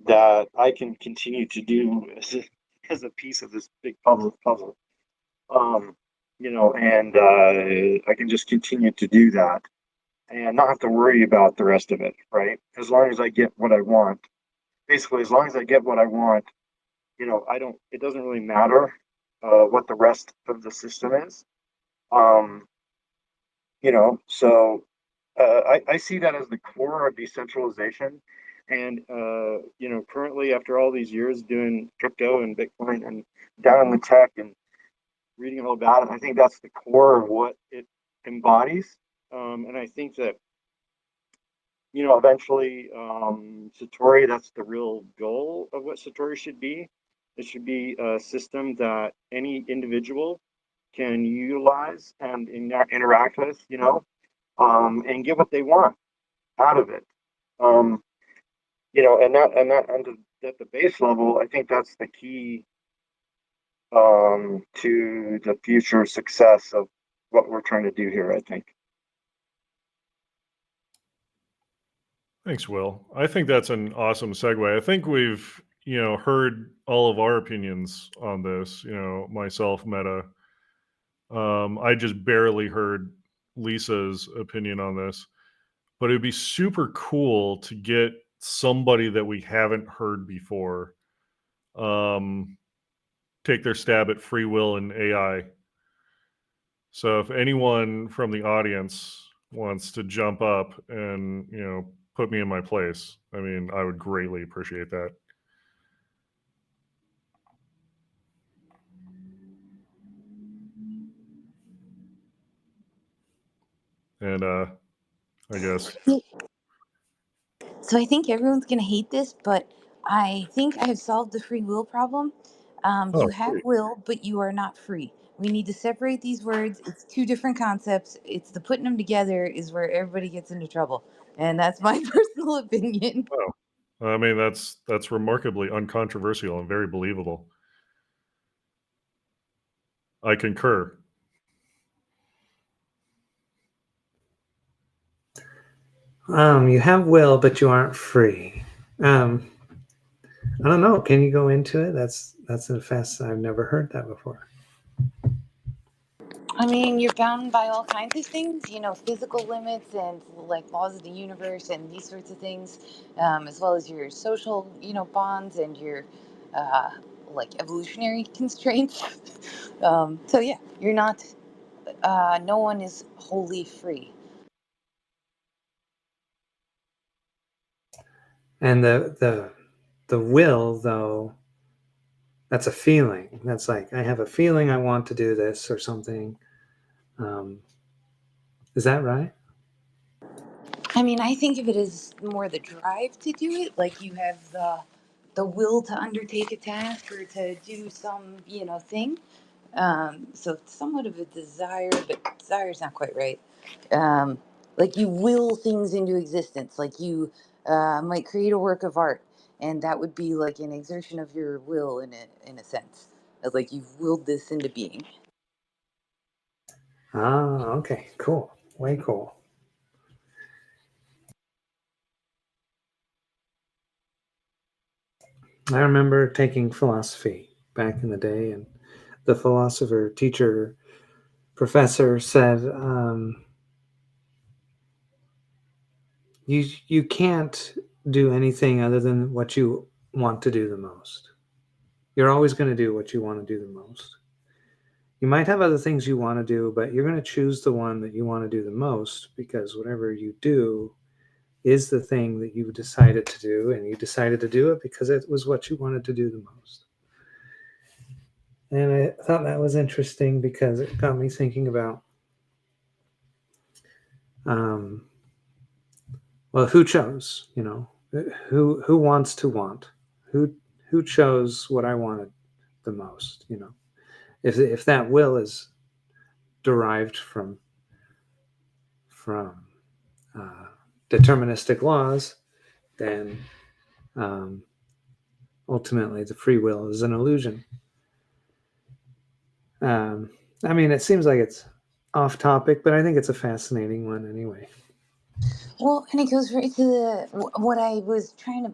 Speaker 1: that I can continue to do as a piece of this big puzzle. Um, and I can just continue to do that and not have to worry about the rest of it, right? As long as I get what I want. Basically, as long as I get what I want, it doesn't really matter what the rest of the system is. Um, so I see that as the core of decentralization. And, currently, after all these years doing crypto and Bitcoin and down in the tech and reading all about it, I think that's the core of what it embodies. And I think that, eventually, Satori, that's the real goal of what Satori should be. It should be a system that any individual can utilize and interact with, and get what they want out of it. Um, and at the base level, I think that's the key to the future success of what we're trying to do here, I think.
Speaker 2: Thanks, Will. I think that's an awesome segue. I think we've, heard all of our opinions on this, myself, Meta. I just barely heard Lisa's opinion on this, but it'd be super cool to get somebody that we haven't heard before um, take their stab at free will and AI. So if anyone from the audience wants to jump up and, put me in my place, I mean, I would greatly appreciate that. And I guess,
Speaker 3: So I think everyone's going to hate this, but I think I have solved the free will problem.
Speaker 2: oh,
Speaker 3: You have
Speaker 2: sweet.
Speaker 3: will, but you are not free. We need to separate these words. It's two different concepts. It's the putting them together is where everybody gets into trouble. And that's my personal opinion.
Speaker 2: Oh, I mean, that's remarkably uncontroversial and very believable. I concur.
Speaker 6: You have will, but you aren't free. I don't know. Can you go into it? That's a fast. I've never heard that before.
Speaker 3: I mean, you're bound by all kinds of things, physical limits and like laws of the universe and these sorts of things, as well as your social, bonds and your uh, like evolutionary constraints. So yeah, you're not. No one is wholly free.
Speaker 6: And the will, though, that's a feeling. That's like I have a feeling I want to do this or something. Um, is that right?
Speaker 3: I mean, I think of it as more the drive to do it. Like you have the will to undertake a task or to do some, thing. So it's somewhat of a desire, but desire is not quite right. Um, like you will things into existence. Like you might create a work of art, and that would be like an exertion of your will in a sense. As like you've willed this into being.
Speaker 6: Ah, okay, cool, way cool. I remember taking philosophy back in the day, and the philosopher teacher professor said, you can't do anything other than what you want to do the most. You're always going to do what you want to do the most. You might have other things you want to do, but you're going to choose the one that you want to do the most, because whatever you do is the thing that you decided to do, and you decided to do it because it was what you wanted to do the most. And I thought that was interesting because it got me thinking about, um, well, who chose? Who wants to want? Who chose what I wanted the most? If that will is derived from uh, deterministic laws, then um, ultimately the free will is an illusion. Um, I mean, it seems like it's off topic, but I think it's a fascinating one anyway.
Speaker 3: Well, and it goes right to what I was trying to,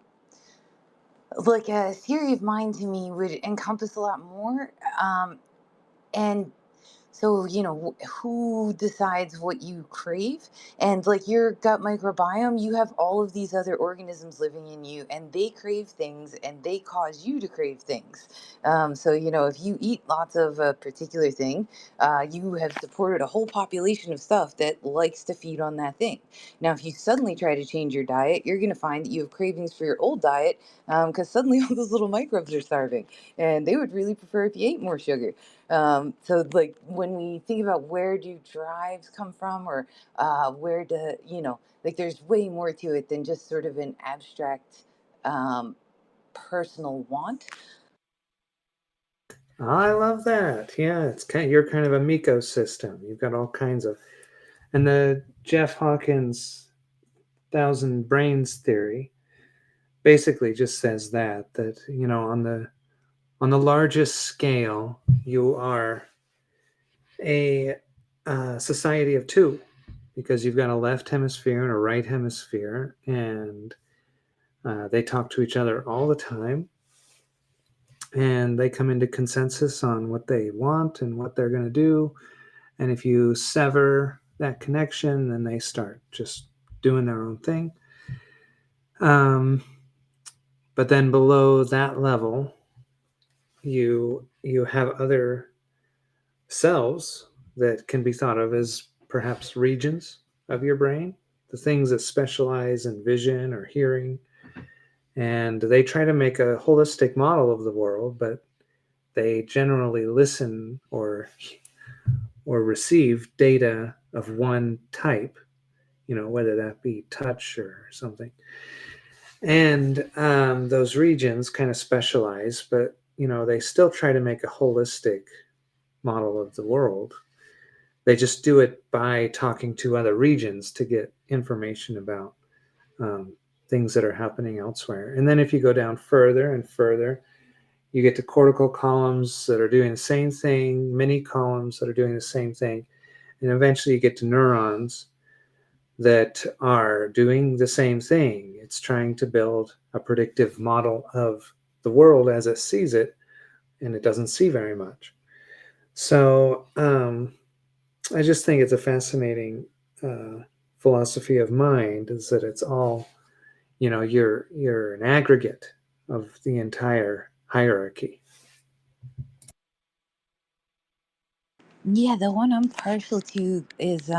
Speaker 3: like, a theory of mind to me would encompass a lot more. And so, who decides what you crave? And like your gut microbiome, you have all of these other organisms living in you, and they crave things and they cause you to crave things. So, if you eat lots of a particular thing, you have supported a whole population of stuff that likes to feed on that thing. Now, if you suddenly try to change your diet, you're going to find that you have cravings for your old diet because suddenly all those little microbes are starving and they would really prefer if you ate more sugar. So like when we think about where do drives come from, or where do like there's way more to it than just sort of an abstract um, personal want.
Speaker 6: I love that. Yeah, you're kind of a Miko system. You've got all kinds of, and the Jeff Hawkins thousand brains theory basically just says that on the largest scale you are a society of two, because you've got a left hemisphere and a right hemisphere, and they talk to each other all the time, and they come into consensus on what they want and what they're going to do. And if you sever that connection, then they start just doing their own thing. But then below that level, you have other cells that can be thought of as perhaps regions of your brain, the things that specialize in vision or hearing. And they try to make a holistic model of the world, but they generally listen or receive data of one type, whether that be touch or something. And those regions kind of specialize, but they still try to make a holistic model of the world. They just do it by talking to other regions to get information about things that are happening elsewhere. And then if you go down further and further, you get to cortical columns that are doing the same thing, mini columns that are doing the same thing, and eventually you get to neurons that are doing the same thing. It's trying to build a predictive model of the world as it sees it, and it doesn't see very much. So I just think it's a fascinating philosophy of mind, is that it's all, you're an aggregate of the entire hierarchy.
Speaker 3: Yeah, the one I'm partial to is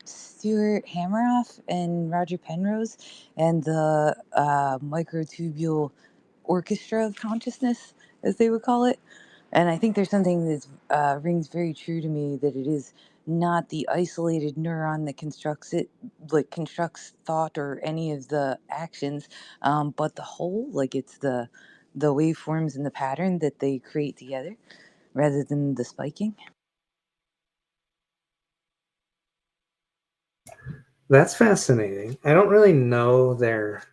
Speaker 3: Stuart Hameroff and Roger Penrose and the microtubule orchestra of consciousness, as they would call it. And I think there's something that rings very true to me, that it is not the isolated neuron that constructs it, like constructs thought or any of the actions, but the whole, like it's the waveforms and the pattern that they create together rather than the spiking.
Speaker 6: That's fascinating. I don't really know their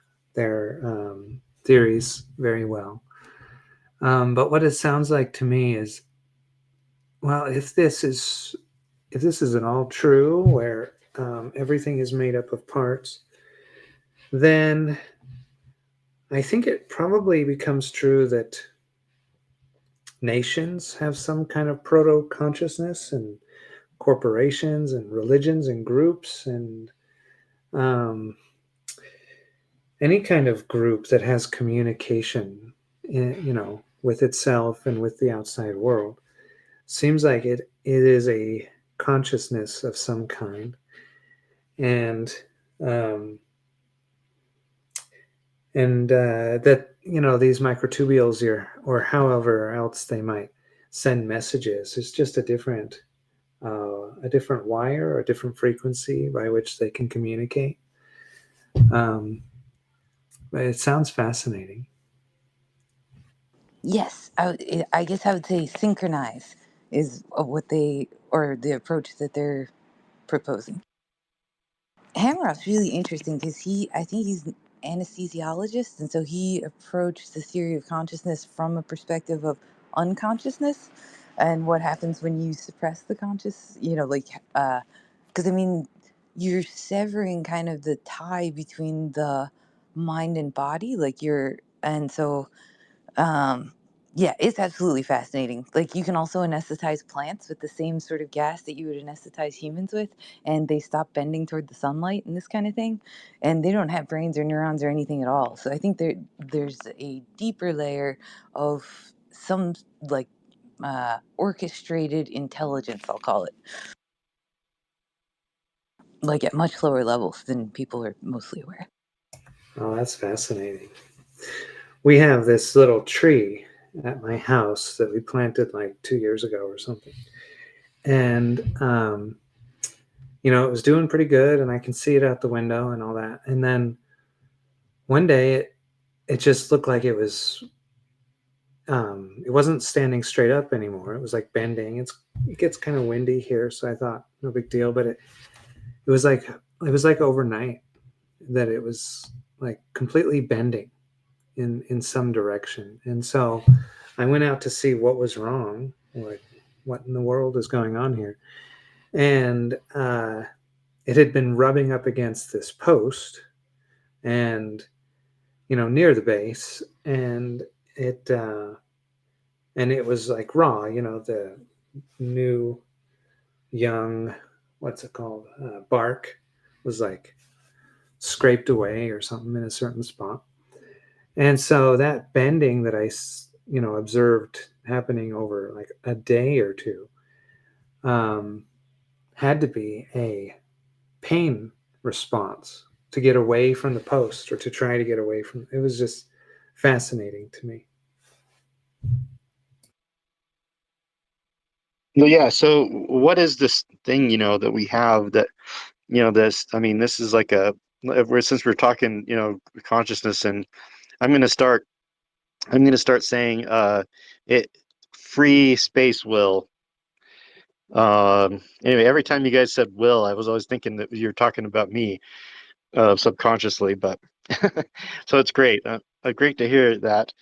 Speaker 6: theories very well, but what it sounds like to me is, well, if this isn't all true, where everything is made up of parts, then I think it probably becomes true that nations have some kind of proto consciousness, and corporations and religions and groups, and um, any kind of group that has communication, with itself and with the outside world. Seems like it is a consciousness of some kind, and um, that these microtubules, or however else they might send messages, is just a different wire or a different frequency by which they can communicate. Um, but it sounds fascinating.
Speaker 3: Yes, I guess I would say synchronize is what they, or the approach that they're proposing. Hammer's really interesting because I think he's an anesthesiologist, and so he approached the theory of consciousness from a perspective of unconsciousness and what happens when you suppress the conscious. Because I mean, you're severing kind of the tie between the mind and body, and so um, yeah, it's absolutely fascinating. Like you can also anesthetize plants with the same sort of gas that you would anesthetize humans with, and they stop bending toward the sunlight and this kind of thing. And they don't have brains or neurons or anything at all. So I think there's a deeper layer of some like orchestrated intelligence, I'll call it, like at much lower levels than people are mostly aware.
Speaker 6: Oh, that's fascinating. We have this little tree at my house that we planted like 2 years ago or something, and it was doing pretty good, and I can see it out the window and all that. And then one day, it just looked like it wasn't standing straight up anymore. It was like bending. It gets kind of windy here, so I thought no big deal. But it was like overnight that it was like completely bending in some direction. And so I went out to see what was wrong, like what in the world is going on here. And it had been rubbing up against this post, and near the base, it and it was like raw, the new young, what's it called, bark was like scraped away or something in a certain spot. And so that bending that I observed happening over like a day or two, um, had to be a pain response to get away from the post, or to try to get away from it. Was just fascinating to me.
Speaker 1: Well, yeah. So what is this thing, that we have that, this, I mean, this is like since we're talking, consciousness, and I'm going to start, I'm going to start saying, it, free space will. Anyway, every time you guys said will, I was always thinking that you're talking about me, subconsciously, but so it's great. Great to hear that.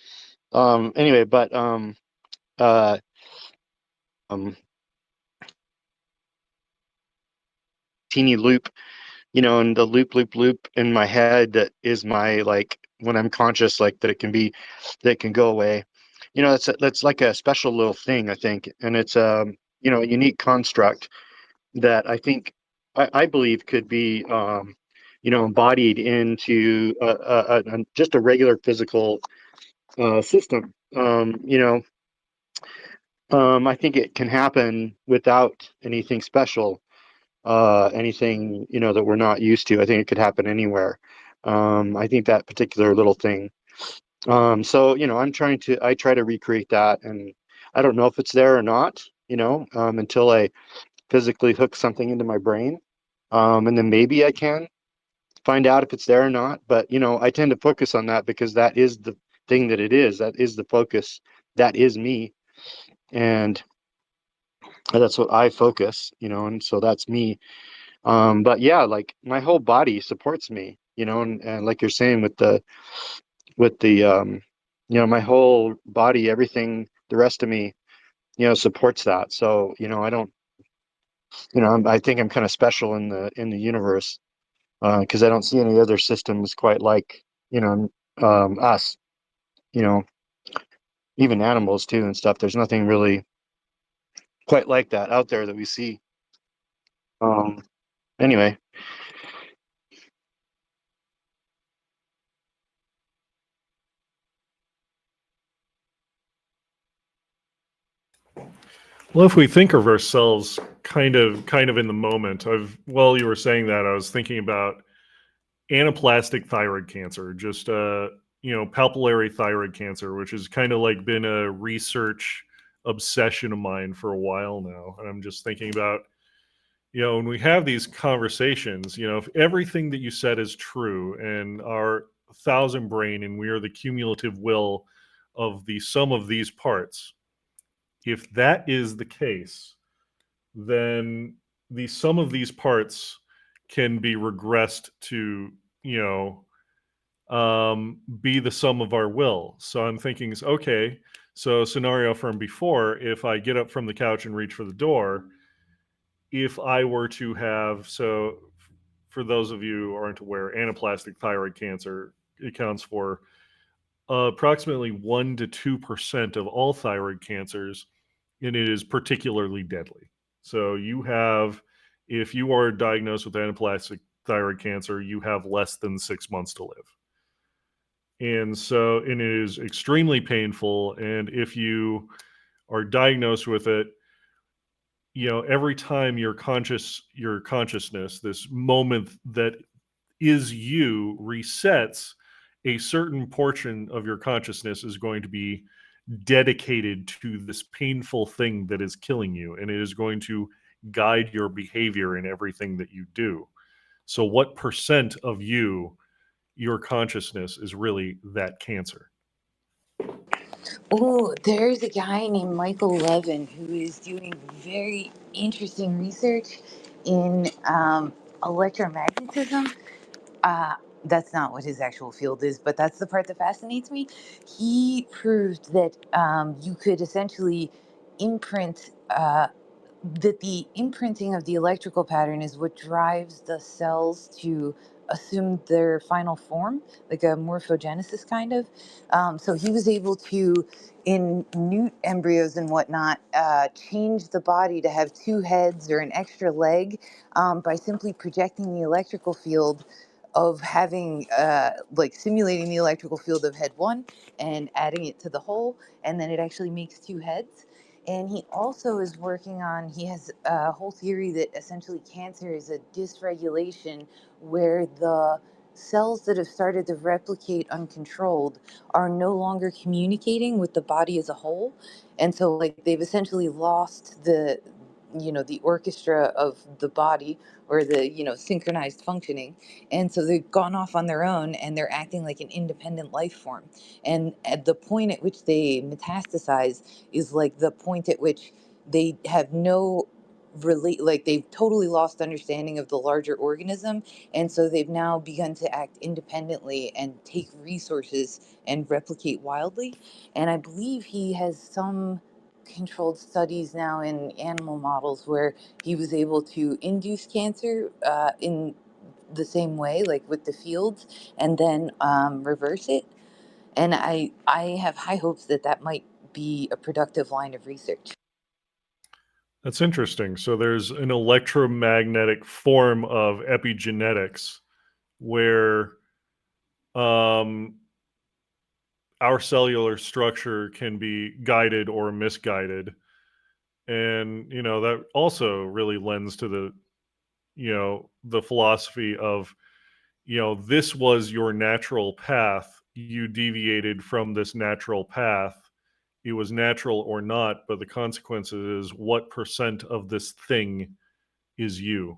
Speaker 1: Anyway, but, uh, um, teeny loop, and the loop in my head that is my, like, when I'm conscious, like that it can be, that can go away. That's like a special little thing, I think, and it's a unique construct that I think, I believe could be embodied into just a regular physical system. I think it can happen without anything special, anything that we're not used to. I think it could happen anywhere. I think that particular little thing. So I try to recreate that, and I don't know if it's there or not. Until I physically hook something into my brain, and then maybe I can find out if it's there or not. But I tend to focus on that because that is the thing that it is. That is the focus. That is me, and that's what I focus. And so that's me. But yeah, like my whole body supports me, and like you're saying with the my whole body, everything, the rest of me, supports that. So, I don't, I think I'm kind of special in the universe, because I don't see any other systems quite like, us, you know, even animals too and stuff. There's nothing really quite like that out there that we see. Um, anyway,
Speaker 2: Well, if we think of ourselves kind of in the moment, while you were saying that, I was thinking about anaplastic thyroid cancer, just papillary thyroid cancer, which has kind of like been a research obsession of mine for a while now. And I'm just thinking about, when we have these conversations, if everything that you said is true and our thousand brain and we are the cumulative will of the sum of these parts, if that is the case, then the sum of these parts can be regressed to, you know, be the sum of our will. So I'm thinking, okay, so scenario from before, if I get up from the couch and reach for the door, if I were to have, so for those of you who aren't aware, anaplastic thyroid cancer accounts for approximately 1 to 2% of all thyroid cancers, and it is particularly deadly. So if you are diagnosed with anaplastic thyroid cancer, you have less than 6 months to live. And it is extremely painful. And if you are diagnosed with it, every time your consciousness, this moment that is you resets, a certain portion of your consciousness is going to be dedicated to this painful thing that is killing you, and it is going to guide your behavior in everything that you do. So what percent of your consciousness is really that cancer?
Speaker 3: Oh, there's a guy named Michael Levin who is doing very interesting research in electromagnetism. Uh, that's not what his actual field is, but that's the part that fascinates me. He proved that you could essentially imprint. That the imprinting of the electrical pattern is what drives the cells to assume their final form, like a morphogenesis kind of. So he was able to, in newt embryos and whatnot, change the body to have two heads or an extra leg by simply projecting the electrical field of having, like simulating the electrical field of head one and adding it to the whole, and then it actually makes two heads. And he also is working on, he has a whole theory that essentially cancer is a dysregulation where the cells that have started to replicate uncontrolled are no longer communicating with the body as a whole. And so like they've essentially lost the orchestra of the body, or the synchronized functioning, and so they've gone off on their own and they're acting like an independent life form. And at the point at which they metastasize is like the point at which they have no relate, like they've totally lost understanding of the larger organism, and so they've now begun to act independently and take resources and replicate wildly. And I believe he has some controlled studies now in animal models where he was able to induce cancer in the same way, like with the fields, and then reverse it. And I have high hopes that that might be a productive line of research.
Speaker 2: That's interesting. So there's an electromagnetic form of epigenetics where um, our cellular structure can be guided or misguided. And, that also really lends to the philosophy of, this was your natural path. You deviated from this natural path. It was natural or not, but the consequences is what percent of this thing is you.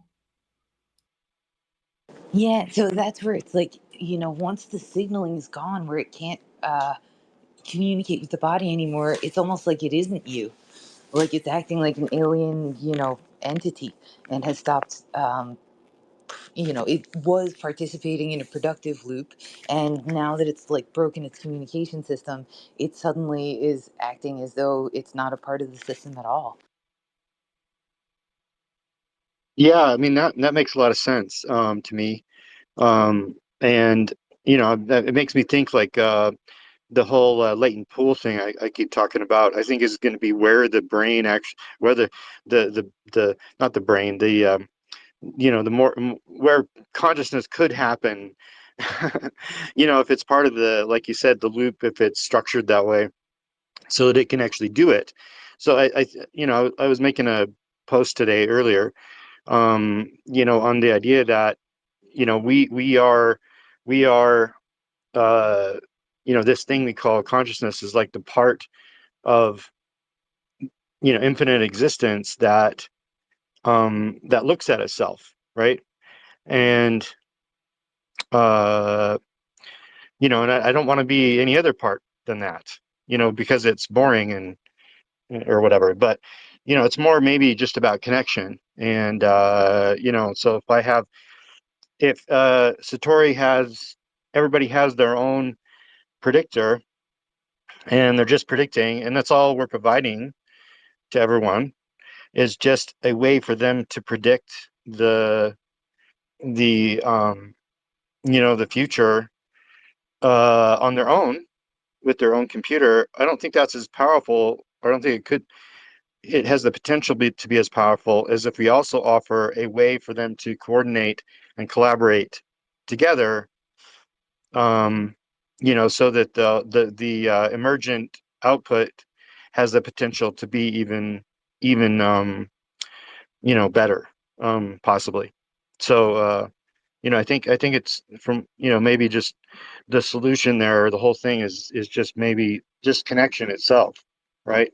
Speaker 3: Yeah, so that's where it's like, once the signaling is gone, where it can't communicate with the body anymore, it's almost like it isn't you. Like it's acting like an alien, entity, and has stopped it was participating in a productive loop, and now that it's like broken its communication system, it suddenly is acting as though it's not a part of the system at all.
Speaker 1: Yeah, I mean that makes a lot of sense to me. And it makes me think like the whole latent pool thing I keep talking about. I think is going to be where the brain actually, where the not the brain, the more where consciousness could happen. If it's part of the, like you said, the loop, if it's structured that way, so that it can actually do it. So I was making a post today earlier, on the idea that, we are, uh, this thing we call consciousness is like the part of, infinite existence that looks at itself, right? And, uh, and I don't want to be any other part than that, because it's boring and or whatever. But it's more maybe just about connection. And so if Satori has everybody has their own predictor, and they're just predicting, and that's all we're providing to everyone, is just a way for them to predict the future on their own with their own computer. I don't think that's as powerful. I don't think it has the potential to be as powerful as if we also offer a way for them to coordinate and collaborate together, so that the emergent output has the potential to be even better, possibly. So I think it's from, maybe just the solution there, or the whole thing is just maybe just connection itself, right?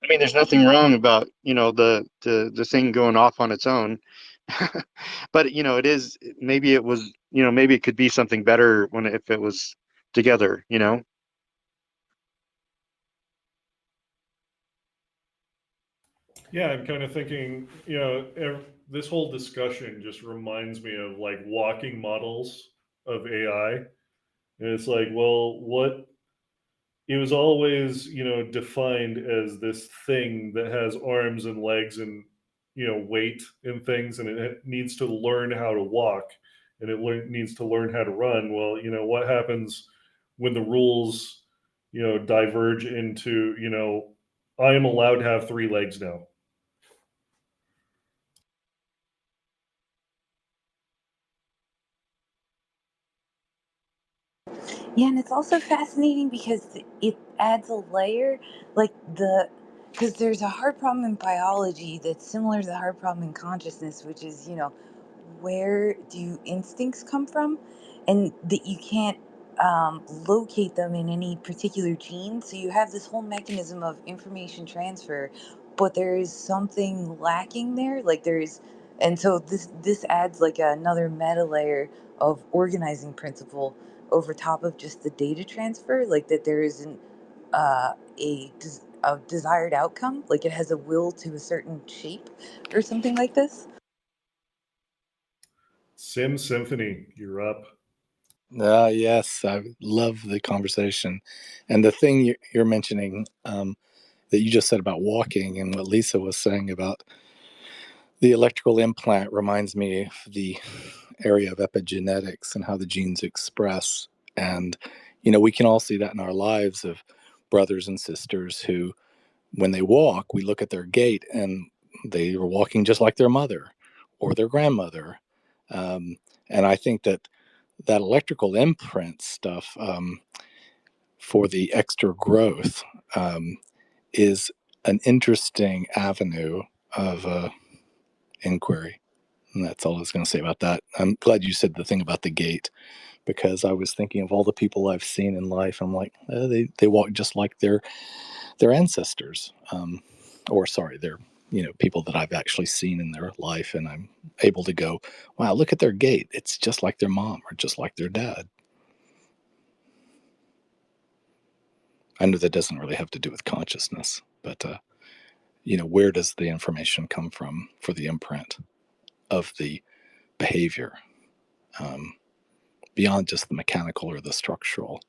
Speaker 1: I mean, there's nothing wrong about, the thing going off on its own. But it is, maybe it was, maybe it could be something better if it was together.
Speaker 2: Yeah, I'm kind of thinking, this whole discussion just reminds me of like walking models of AI. And it's like, well, what it was always, defined as this thing that has arms and legs and, weight and things, and it needs to learn how to walk, and it needs to learn how to run. Well, what happens when the rules, diverge into, I am allowed to have three legs now.
Speaker 3: Yeah, and it's also fascinating because it adds a layer, like because there's a hard problem in biology that's similar to the hard problem in consciousness, which is, where do instincts come from? And that you can't locate them in any particular gene. So you have this whole mechanism of information transfer, but there is something lacking there. And so this adds like another meta layer of organizing principle over top of just the data transfer, like that there isn't a desired outcome, like it has a will to a certain shape or something like this.
Speaker 2: Sim Symphony, you're up.
Speaker 7: Yes, I love the conversation. And the thing you're mentioning, that you just said about walking, and what Lisa was saying about the electrical implant, reminds me of the area of epigenetics and how the genes express. And, we can all see that in our lives of brothers and sisters who, when they walk, we look at their gait and they are walking just like their mother or their grandmother. Um, and I think that electrical imprint stuff, for the extra growth, um, is an interesting avenue of inquiry. And that's all I was going to say about that. I'm glad you said the thing about the gait, because I was thinking of all the people I've seen in life. I'm like, they walk just like their ancestors, or sorry, their people that I've actually seen in their life, and I'm able to go, wow, look at their gait. It's just like their mom or just like their dad. I know that doesn't really have to do with consciousness, but where does the information come from for the imprint of the behavior, beyond just the mechanical or the structural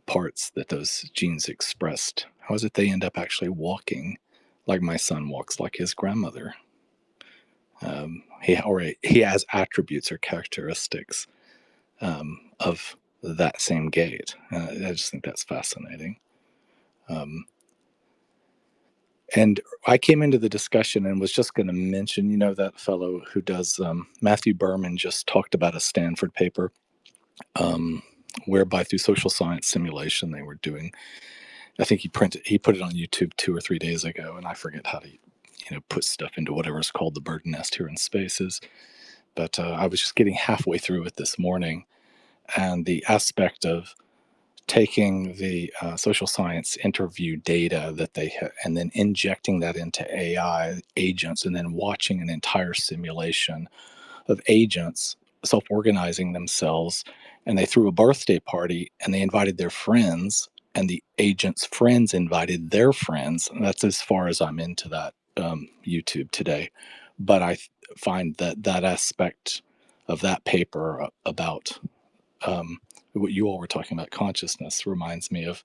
Speaker 7: parts that those genes expressed? How is it they end up actually walking like my son walks like his grandmother? He has attributes or characteristics of that same gait. I just think that's fascinating. And I came into the discussion and was just going to mention, that fellow who does, Matthew Berman just talked about a Stanford paper, whereby through social science simulation, they were doing, I think he put it on YouTube 2 or 3 days ago, and I forget how to, put stuff into whatever's called the bird nest here in Spaces. But I was just getting halfway through it this morning, and the aspect of taking the social science interview data that they have and then injecting that into AI agents, and then watching an entire simulation of agents self-organizing themselves. And they threw a birthday party and they invited their friends, and the agent's friends invited their friends. And that's as far as I'm into that YouTube today. But I find that aspect of that paper about what you all were talking about, consciousness, reminds me of,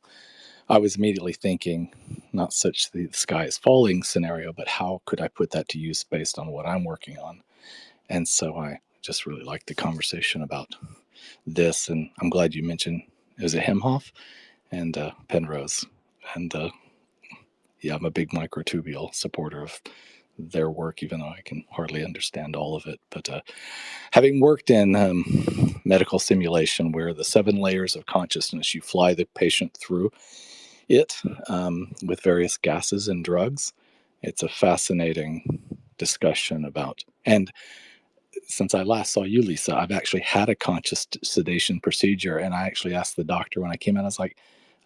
Speaker 7: I was immediately thinking, not such the sky is falling scenario, but how could I put that to use based on what I'm working on? And so I just really liked the conversation about this. And I'm glad you mentioned, is it Hemhoff and Penrose? And yeah, I'm a big microtubule supporter of their work, even though I can hardly understand all of it. But having worked in medical simulation, where the 7 layers of consciousness, you fly the patient through it with various gases and drugs, it's a fascinating discussion about. And since I last saw you, Lisa, I've actually had a conscious sedation procedure, and I actually asked the doctor when I came out, I was like,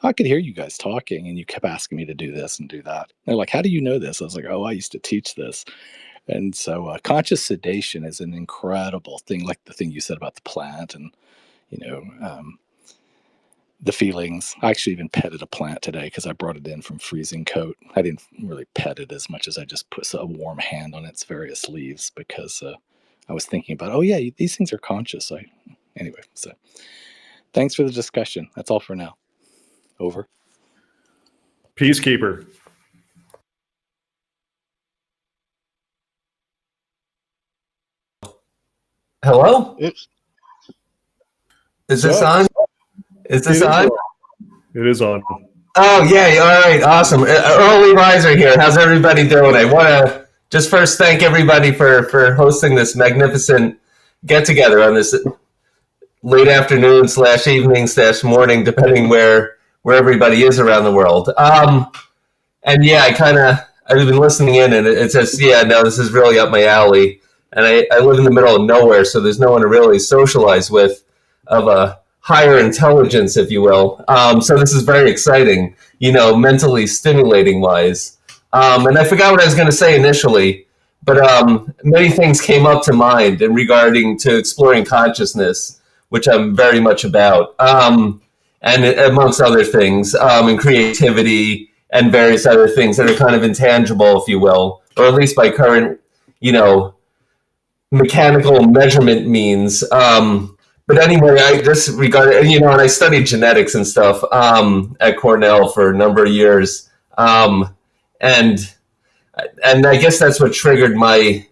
Speaker 7: I could hear you guys talking, and you kept asking me to do this and do that. They're like, how do you know this? I was like, oh, I used to teach this. And so conscious sedation is an incredible thing, like the thing you said about the plant and, the feelings. I actually even petted a plant today because I brought it in from freezing coat. I didn't really pet it as much as I just put a warm hand on its various leaves because I was thinking about, oh, yeah, these things are conscious. Anyway, so thanks for the discussion. That's all for now. Over.
Speaker 2: Peacekeeper.
Speaker 8: Hello?
Speaker 1: It's
Speaker 8: Is this on? Is this on?
Speaker 2: It is on.
Speaker 8: Oh, yeah. All right. Awesome. Early riser here. How's everybody doing? I want to just first thank everybody for hosting this magnificent get-together on this late afternoon / evening / morning, depending where everybody is around the world. And yeah, I've been listening in, and it says, yeah, no, this is really up my alley. And I live in the middle of nowhere, so there's no one to really socialize with of a higher intelligence, if you will. So this is very exciting, mentally stimulating wise. And I forgot what I was going to say initially, but many things came up to mind in regarding to exploring consciousness, which I'm very much about, and amongst other things, and creativity and various other things that are kind of intangible, if you will, or at least by current, mechanical measurement means. But anyway, I just regarded, and I studied genetics and stuff at Cornell for a number of years, and I guess that's what triggered my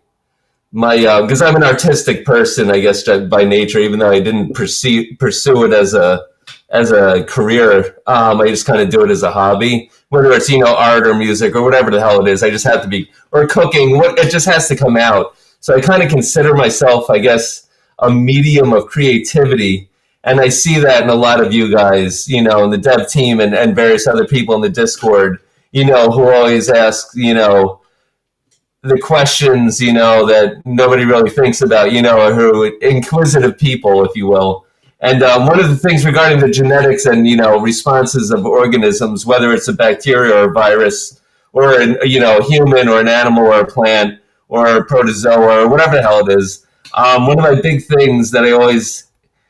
Speaker 8: because I'm an artistic person, I guess, by nature, even though I didn't pursue it as a career. I just kind of do it as a hobby, whether it's art or music or whatever the hell it is. I just have to be, or cooking. It just has to come out. So I kind of consider myself, I guess, a medium of creativity. And I see that in a lot of you guys, in the dev team and various other people in the Discord, who always ask, the questions, that nobody really thinks about, or who inquisitive people, if you will. And one of the things regarding the genetics and, responses of organisms, whether it's a bacteria or a virus or a human or an animal or a plant or a protozoa or whatever the hell it is. One of my big things that I always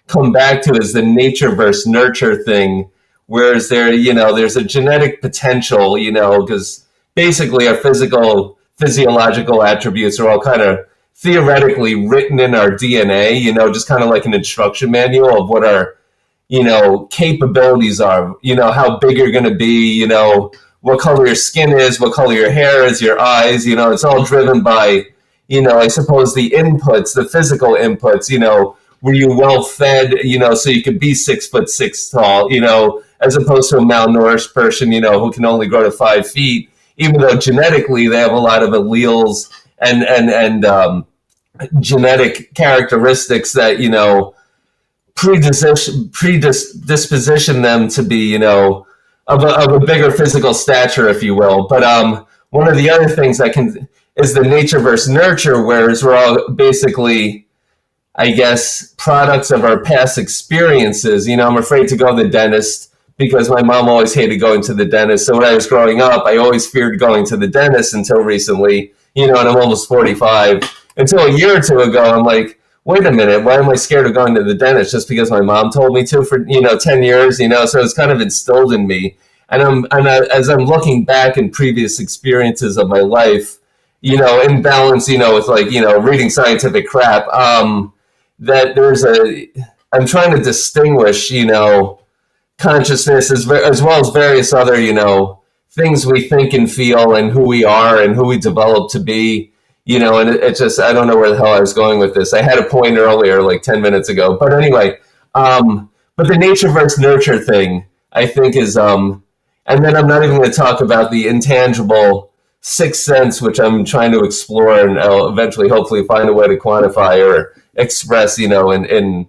Speaker 8: come back to is the nature versus nurture thing. Whereas there's a genetic potential, because basically our physiological attributes are all kind of theoretically written in our DNA, just kind of like an instruction manual of what our, capabilities are, how big you're going to be, what color your skin is, what color your hair is, your eyes, it's all driven by, I suppose the inputs, the physical inputs, were you well fed, so you could be 6'6" tall, as opposed to a malnourished person, who can only grow to 5 feet, even though genetically they have a lot of alleles and genetic characteristics that, predisposition them to be, of a bigger physical stature, if you will. But one of the other things is the nature versus nurture, whereas we're all basically, I guess, products of our past experiences. I'm afraid to go to the dentist because my mom always hated going to the dentist. So when I was growing up, I always feared going to the dentist until recently, and I'm almost 45. Until a year or two ago, I'm like, wait a minute, why am I scared of going to the dentist? Just because my mom told me to for, 10 years, so it's kind of instilled in me. As I'm looking back in previous experiences of my life, in balance, with reading scientific crap, that I'm trying to distinguish, consciousness as well as various other, things we think and feel and who we are and who we develop to be, and it just, I don't know where the hell I was going with this. I had a point earlier, like 10 minutes ago, but anyway, but the nature versus nurture thing, I think is, and then I'm not even going to talk about the intangible sixth sense, which I'm trying to explore and I'll eventually hopefully find a way to quantify or express, in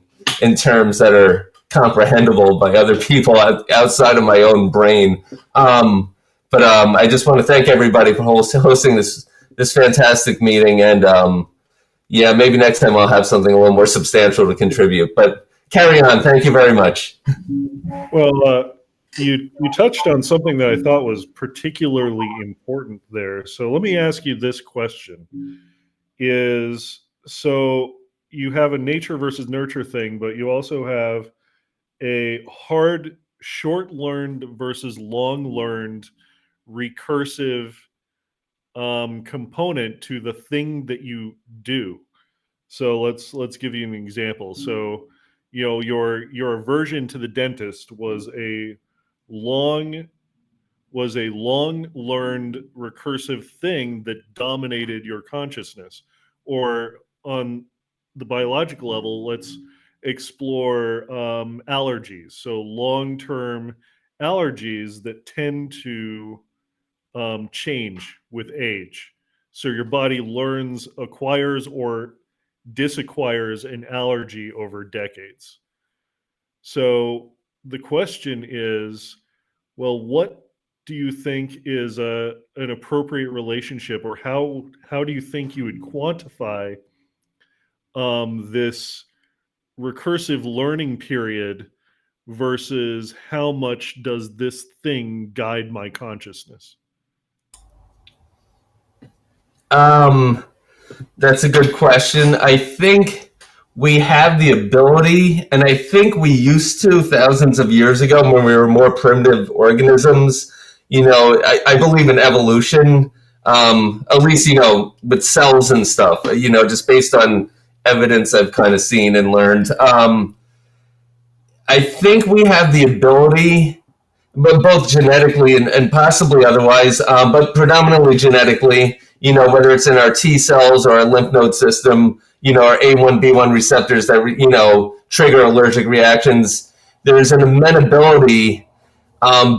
Speaker 8: terms that are comprehensible by other people outside of my own brain. But I just want to thank everybody for hosting this fantastic meeting. And yeah, maybe next time I'll have something a little more substantial to contribute. But carry on. Thank you very much.
Speaker 2: Well, you touched on something that I thought was particularly important there. So let me ask you this question. So you have a nature versus nurture thing, but you also have a hard, short-learned versus long-learned recursive component to the thing that you do. So let's give you an example. So, your aversion to the dentist was a long learned recursive thing that dominated your consciousness. Or on the biological level, let's explore allergies. So long-term allergies that tend to change with age. So your body acquires or disacquires an allergy over decades. So the question is, well, what do you think is an appropriate relationship, or how do you think you would quantify this recursive learning period versus how much does this thing guide my consciousness?
Speaker 8: That's a good question. I think we have the ability, and I think we used to thousands of years ago when we were more primitive organisms. I believe in evolution, at least, with cells and stuff, just based on evidence I've kind of seen and learned. I think we have the ability, but both genetically and possibly otherwise, but predominantly genetically, whether it's in our T cells or our lymph node system, our A1B1 receptors that, trigger allergic reactions. There's an amenability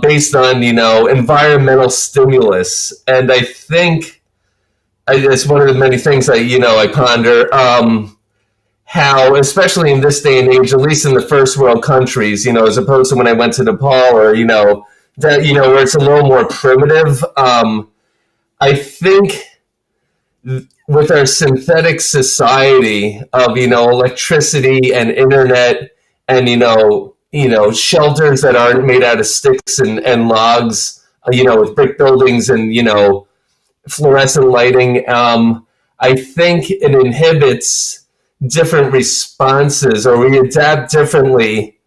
Speaker 8: based on, environmental stimulus. And I think it's one of the many things I ponder. How, especially in this day and age, at least in the first world countries, as opposed to when I went to Nepal or, that, where it's a little more primitive. I think with our synthetic society of, electricity and internet and, shelters that aren't made out of sticks and logs, with brick buildings and fluorescent lighting. I think it inhibits different responses, or we adapt differently,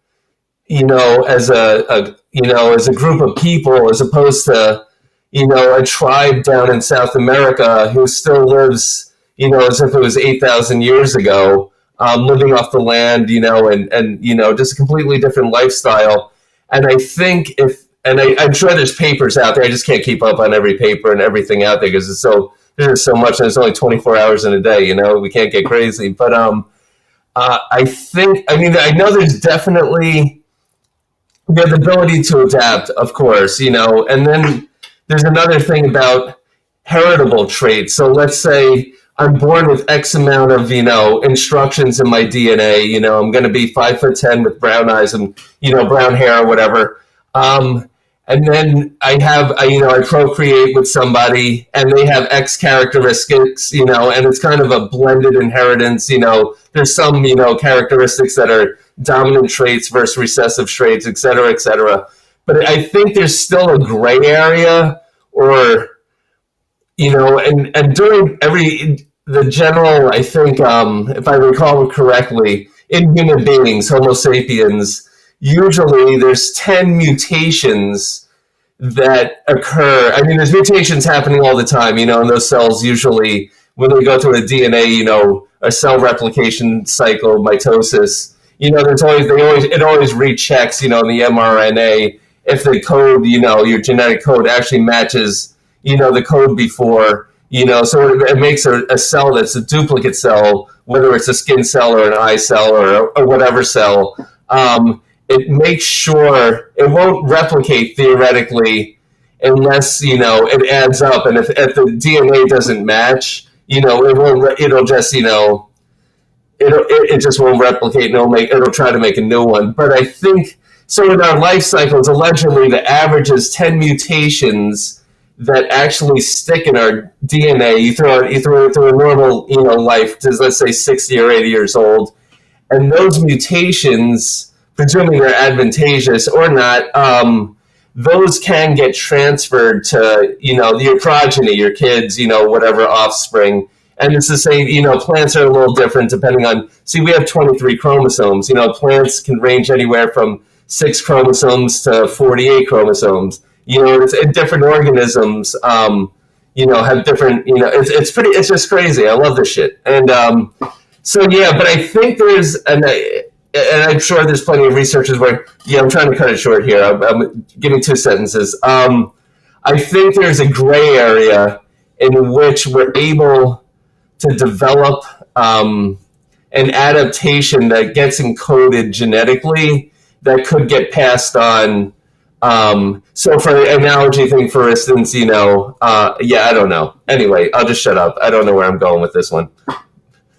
Speaker 8: as a group of people, as opposed to, a tribe down in South America who still lives, as if it was 8,000 years ago, living off the land, and just a completely different lifestyle. And I think I'm sure there's papers out there. I just can't keep up on every paper and everything out there because there's so much, and it's only 24 hours in a day. We can't get crazy. But I know there's definitely the ability to adapt, of course, and then there's another thing about heritable traits. So let's say I'm born with X amount of, instructions in my DNA. I'm going to be 5'10" with brown eyes and, brown hair or whatever. And then I procreate with somebody and they have X characteristics, and it's kind of a blended inheritance. There's some, characteristics that are dominant traits versus recessive traits, et cetera, et cetera. But I think there's still a gray area, or and during the general, I think, if I recall correctly, in human beings, Homo sapiens, usually there's 10 mutations that occur. I mean, there's mutations happening all the time, and those cells usually, when they go through a DNA, a cell replication cycle, mitosis, it always rechecks, in the mRNA, if the code, your genetic code actually matches, the code before, so it makes a cell that's a duplicate cell, whether it's a skin cell or an eye cell or whatever cell. It makes sure it won't replicate theoretically unless it adds up, and if the DNA doesn't match, it'll just it just won't replicate, and it'll try to make a new one. But I think so. In our life cycles, allegedly, the average is 10 mutations that actually stick in our DNA. You throw a normal life to, let's say, 60 or 80 years old, and those mutations, presuming they're advantageous or not, those can get transferred to your progeny, your kids, whatever offspring. And it's the same. Plants are a little different depending on. See, we have 23 chromosomes. Plants can range anywhere from 6 chromosomes to 48 chromosomes. It's different organisms. Have different. It's pretty. It's just crazy. I love this shit. And so yeah, but I think and I'm sure there's plenty of researchers where, I'm trying to cut it short here. I'm giving 2 sentences. I think there's a gray area in which we're able to develop an adaptation that gets encoded genetically that could get passed on. So for an analogy thing, for instance, I don't know. Anyway, I'll just shut up. I don't know where I'm going with this one.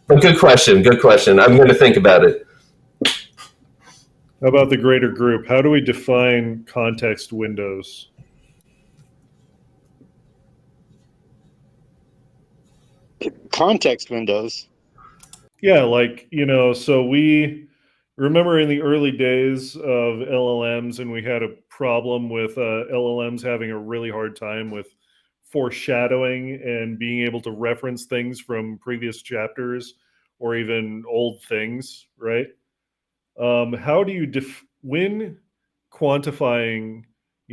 Speaker 8: But good question. I'm going to think about it.
Speaker 2: How about the greater group? How do we define context windows?
Speaker 1: Context windows.
Speaker 2: Yeah, so we remember in the early days of LLMs, and we had a problem with LLMs having a really hard time with foreshadowing and being able to reference things from previous chapters or even old things, right? How do you when quantifying,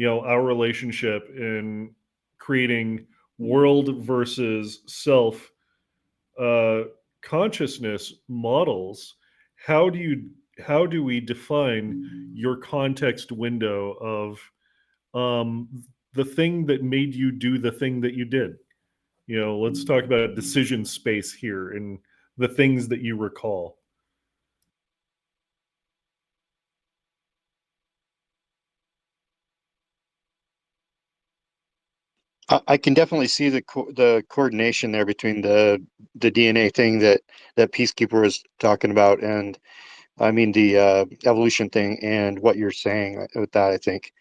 Speaker 2: our relationship in creating world versus self uh, consciousness models? How do we define your context window of the thing that made you do the thing that you did? Let's talk about decision space here and the things that you recall.
Speaker 1: I can definitely see the coordination there between the DNA thing that Peacekeeper was talking about, and I mean the evolution thing, and what you're saying with that. I think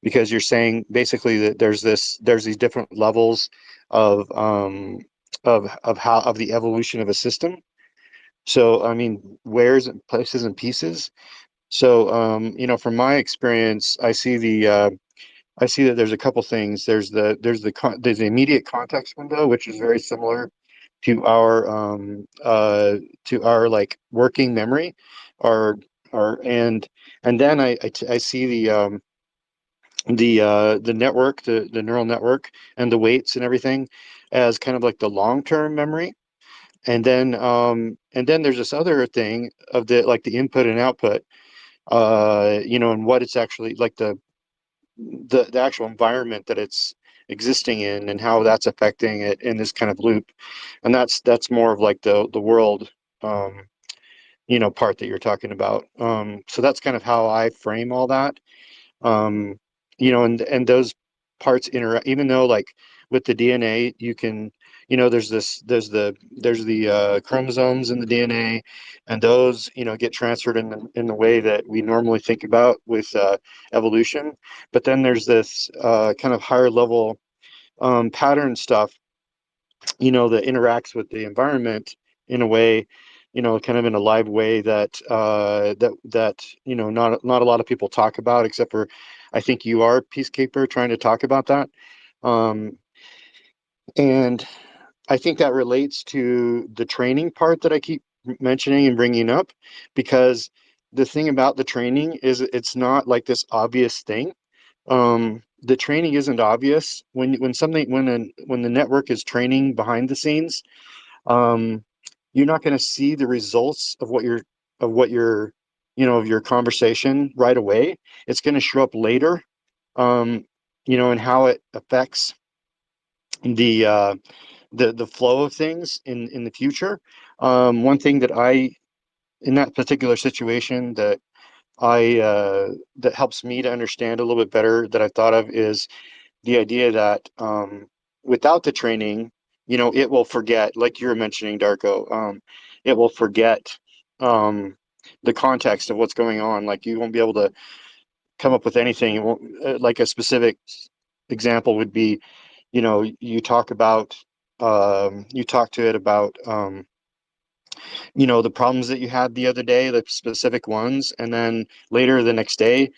Speaker 1: because you're saying basically that there's these different levels of of the evolution of a system. So I mean, where's places and pieces. So from my experience, I see I see that there's a couple things. There's the immediate context window, which is very similar to our like working memory, or and then I see the network, the neural network, and the weights and everything as kind of like the long-term memory. And then there's this other thing of the like the input and output, and what it's actually like the actual environment that it's existing in and how that's affecting it in this kind of loop. And that's more of like the world, um, part that you're talking about. So that's kind of how I frame all that. um and those parts interact, even though like with the DNA you can, there's the chromosomes in the DNA, and those get transferred in the way that we normally think about with evolution. But then there's this kind of higher level pattern stuff, that interacts with the environment in a way, kind of in a live way that not a lot of people talk about, except for I think you are, Peacekeeper, trying to talk about that. Um, and I think that relates to the training part that I keep mentioning and bringing up, because the thing about the training is it's not like this obvious thing. The training isn't obvious when the network is training behind the scenes. um, you're not going to see the results of your conversation right away. It's going to show up later, um, and how it affects the the flow of things in the future. One thing that in that particular situation that helps me to understand a little bit better that I thought of is the idea that without the training, it will forget, like you were mentioning, Darko. It will forget the context of what's going on. Like you won't be able to come up with anything. It won't, like a specific example would be, you talk to it about the problems that you had the other day, the specific ones, and then later the next day,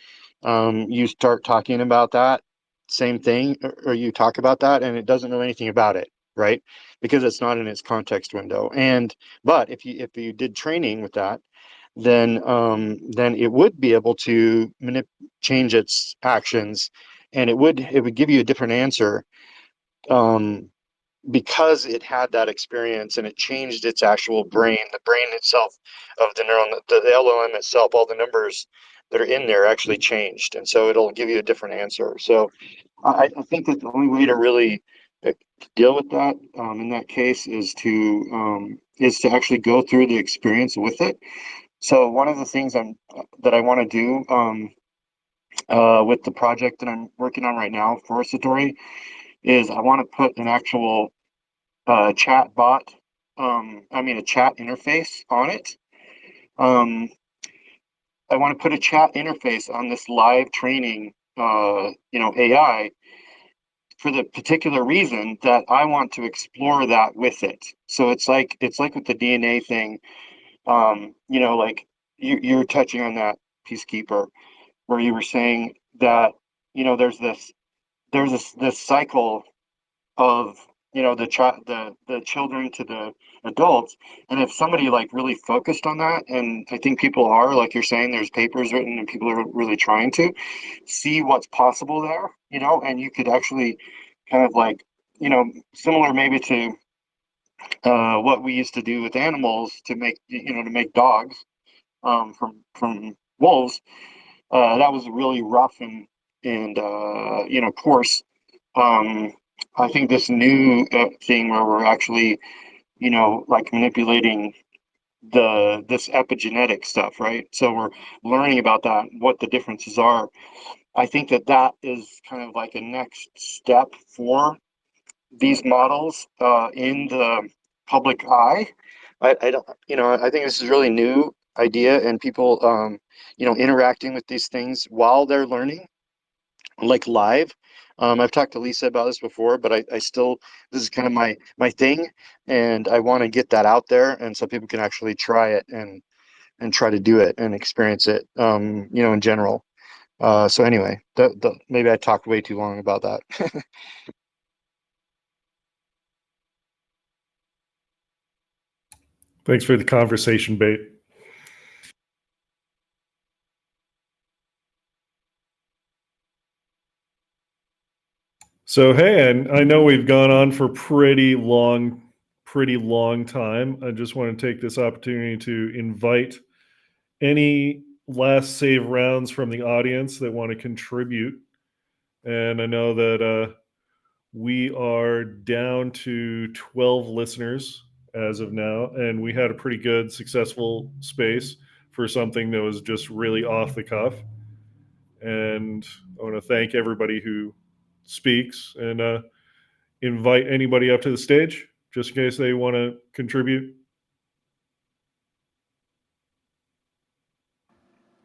Speaker 1: you start talking about that same thing, or you talk about that, and it doesn't know anything about it, right? Because it's not in its context window. But if you did training with that, then it would be able to change its actions, and it would give you a different answer. Um, because it had that experience and it changed its actual brain, the brain itself of the neuron, the LOM itself, all the numbers that are in there actually changed. And so it'll give you a different answer. So I think that the only way to really deal with that in that case is to actually go through the experience with it. So one of the things that I want to do with the project that I'm working on right now for Satori is I want to put an actual chat bot, a chat interface on it. I want to put a chat interface on this live training, AI, for the particular reason that I want to explore that with it. So it's like with the DNA thing, like you're touching on that, Peacekeeper, where you were saying that, there's this cycle of the children to the adults. And if somebody like really focused on that, and I think people are, like you're saying, there's papers written and people are really trying to see what's possible there, and you could actually kind of like, similar maybe to what we used to do with animals to make dogs, from wolves. That was really rough and coarse. um, I think this new thing where we're actually, like manipulating this epigenetic stuff, right? So we're learning about that, what the differences are. I think that is kind of like a next step for these models in the public eye. I don't, I think this is really new idea, and people, interacting with these things while they're learning, like live. I've talked to Lisa about this before, but I still, this is kind of my thing, and I want to get that out there, and so people can actually try it and try to do it and experience it, in general. So anyway, maybe I talked way too long about that.
Speaker 2: Thanks for the conversation bait. So hey, and I know we've gone on for pretty long time. I just want to take this opportunity to invite any last save rounds from the audience that want to contribute. And I know that we are down to 12 listeners as of now, and we had a pretty good, successful space for something that was just really off the cuff. And I want to thank everybody who speaks and invite anybody up to the stage just in case they want to contribute.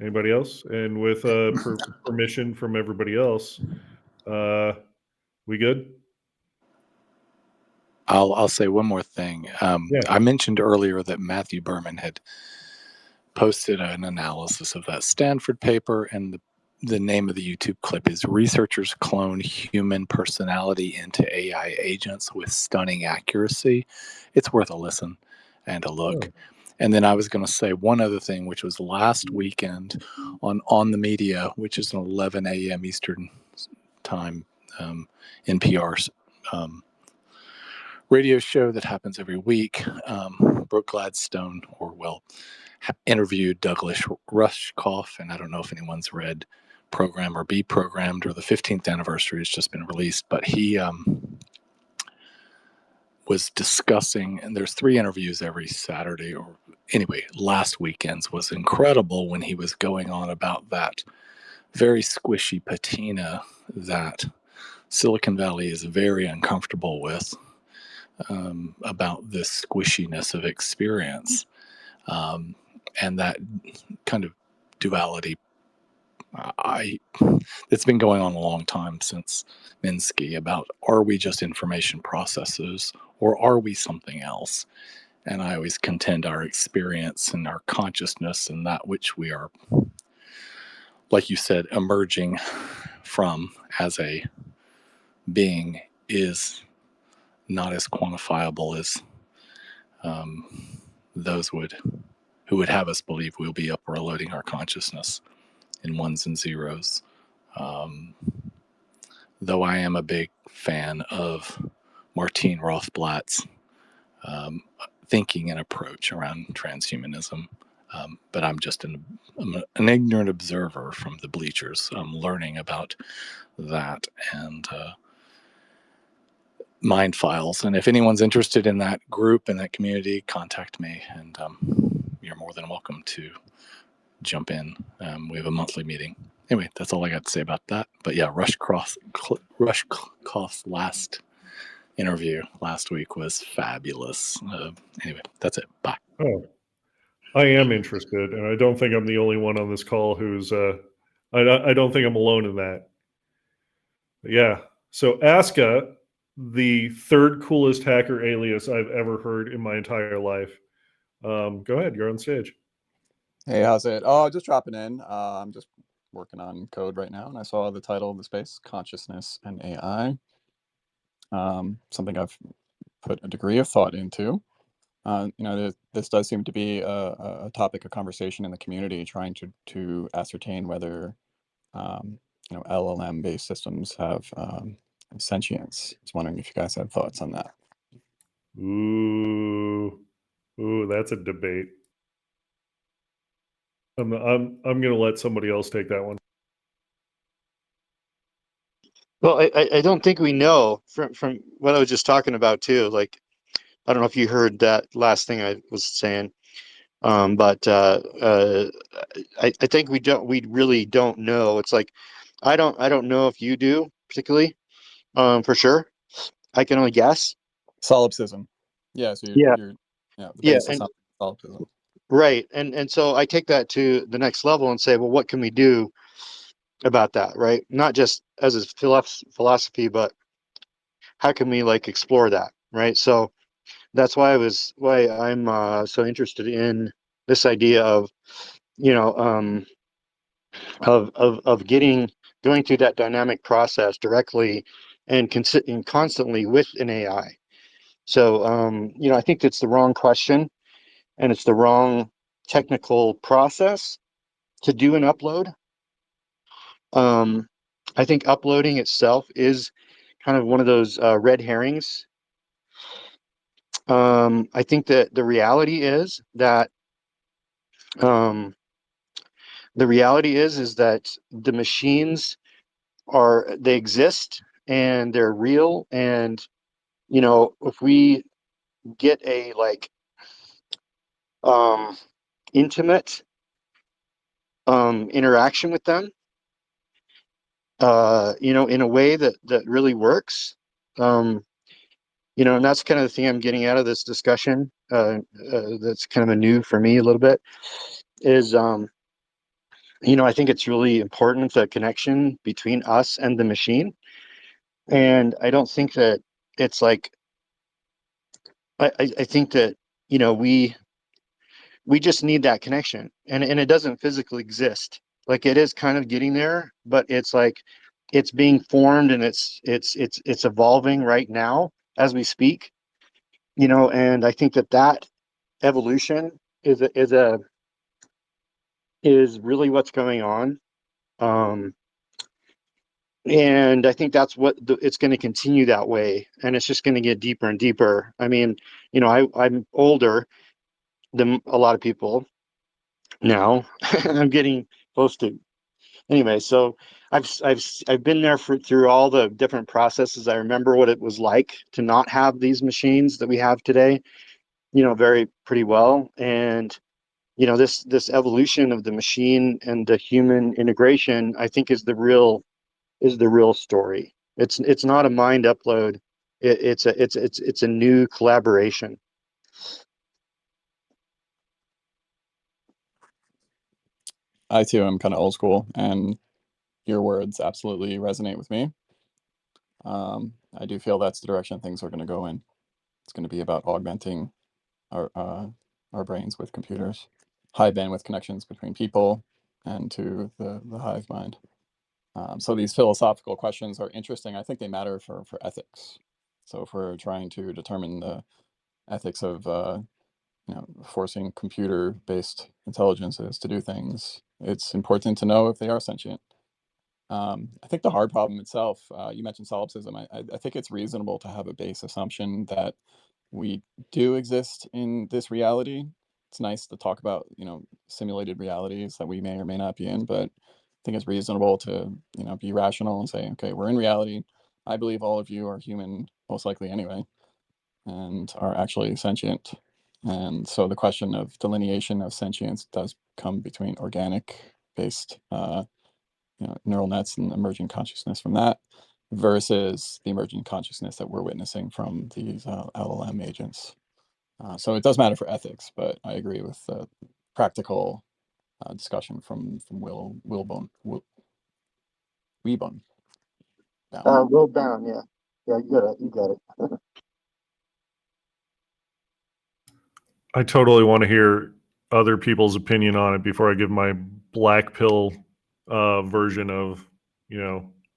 Speaker 2: Anybody else? And with permission from everybody else, we good?
Speaker 7: I'll say one more thing.
Speaker 2: Yeah.
Speaker 7: I mentioned earlier that Matthew Berman had posted an analysis of that Stanford paper, and the name of the YouTube clip is "Researchers Clone Human Personality into AI Agents with Stunning Accuracy." It's worth a listen and a look.
Speaker 2: Oh.
Speaker 7: And then I was going to say one other thing, which was last weekend on the Media, which is an 11 a.m. Eastern time, NPR's radio show that happens every week. Brooke Gladstone, interviewed Douglas Rushkoff, and I don't know if anyone's read Program or Be Programmed, or the 15th anniversary has just been released, but he was discussing, and there's 3 interviews every Saturday, or anyway, last weekend's was incredible when he was going on about that very squishy patina that Silicon Valley is very uncomfortable with, about this squishiness of experience, and that kind of duality. It's been going on a long time since Minsky about, are we just information processors or are we something else? And I always contend our experience and our consciousness and that which we are, like you said, emerging from as a being is not as quantifiable as those who would have us believe we'll be uploading our consciousness in ones and zeros. Though I am a big fan of Martine Rothblatt's thinking and approach around transhumanism. But I'm just I'm an ignorant observer from the bleachers. I'm learning about that and mind files. And if anyone's interested in that group and that community, contact me, and you're more than welcome to jump in. We have a monthly meeting. Anyway, that's all I got to say about that. But yeah, Rushkoff's last interview last week was fabulous. Anyway, that's it. Bye.
Speaker 2: Oh, I am interested, and I don't think I'm the only one on this call who's. I don't think I'm alone in that. Yeah. So Aska, the third coolest hacker alias I've ever heard in my entire life. Go ahead. You're on stage.
Speaker 9: Hey, how's it? Oh, just dropping in. I'm just working on code right now, and I saw the title of the space, Consciousness and AI. Something I've put a degree of thought into. This does seem to be a topic of conversation in the community, trying to ascertain whether LLM-based systems have sentience. I was wondering if you guys have thoughts on that.
Speaker 2: Ooh, that's a debate. I'm gonna let somebody else take that one.
Speaker 1: Well, I don't think we know from what I was just talking about too. Like, I don't know if you heard that last thing I was saying, but I think we really don't know. It's like I don't know if you do particularly, for sure. I can only guess.
Speaker 9: Solipsism. Yeah, so
Speaker 1: Yeah,
Speaker 9: you're the
Speaker 1: yeah,
Speaker 9: basis
Speaker 1: and
Speaker 9: of solipsism.
Speaker 1: right, and so I take that to the next level and say, well, what can we do about that, right? Not just as a philosophy, but how can we like explore that, right? So that's why I'm so interested in this idea of, you know, of going through that dynamic process directly and constantly with an AI. So, I think that's the wrong question, and it's the wrong technical process to do an upload. I think uploading itself is kind of one of those red herrings. I think that um, the reality is that the machines they exist and they're real, and if we get a um, intimate interaction with them, in a way that really works. And that's kind of the thing I'm getting out of this discussion. That's kind of a new for me a little bit is, I think it's really important, the connection between us and the machine. And I don't think that it's I think that, we just need that connection, and it doesn't physically exist. Like, it is kind of getting there, but it's being formed, and it's evolving right now as we speak. And I think that evolution is really what's going on. um and I think that's what it's going to continue that way, and it's just going to get deeper and deeper. I mean, I'm older than a lot of people now. I'm getting close to, anyway. So I've been there through all the different processes. I remember what it was like to not have these machines that we have today, very pretty well. And this evolution of the machine and the human integration, I think, is the real story. It's not a mind upload. It's a new collaboration.
Speaker 9: I too am kind of old school, and your words absolutely resonate with me. I do feel that's the direction things are going to go in. It's going to be about augmenting our brains with computers, high bandwidth connections between people and to the hive mind. So these philosophical questions are interesting. I think they matter for ethics. So if we're trying to determine the ethics of forcing computer-based intelligences to do things, it's important to know if they are sentient. I think the hard problem itself, you mentioned solipsism. I think it's reasonable to have a base assumption that we do exist in this reality. It's nice to talk about, simulated realities that we may or may not be in, but I think it's reasonable to, be rational and say, okay, we're in reality. I believe all of you are human, most likely anyway, and are actually sentient. And so the question of delineation of sentience does come between organic based neural nets and emergent consciousness from that versus the emergent consciousness that we're witnessing from these LLM agents. So it does matter for ethics, but I agree with the practical discussion from Weebone.
Speaker 1: Will Bound, yeah. Yeah, you got it.
Speaker 2: I totally want to hear other people's opinion on it before I give my black pill version of,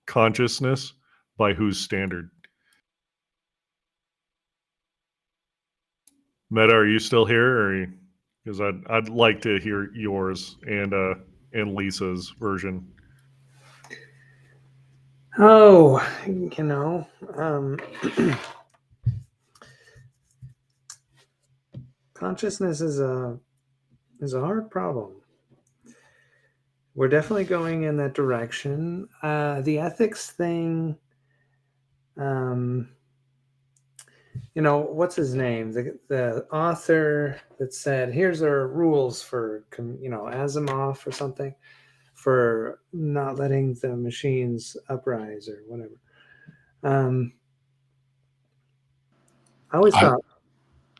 Speaker 2: consciousness by whose standard. Meta, are you still here? Or because I'd like to hear yours and Lisa's version.
Speaker 6: Oh, consciousness is a hard problem. We're definitely going in that direction. The ethics thing, what's his name? The author that said, "Here's our rules for, Asimov or something, for not letting the machines uprise or whatever." I always thought,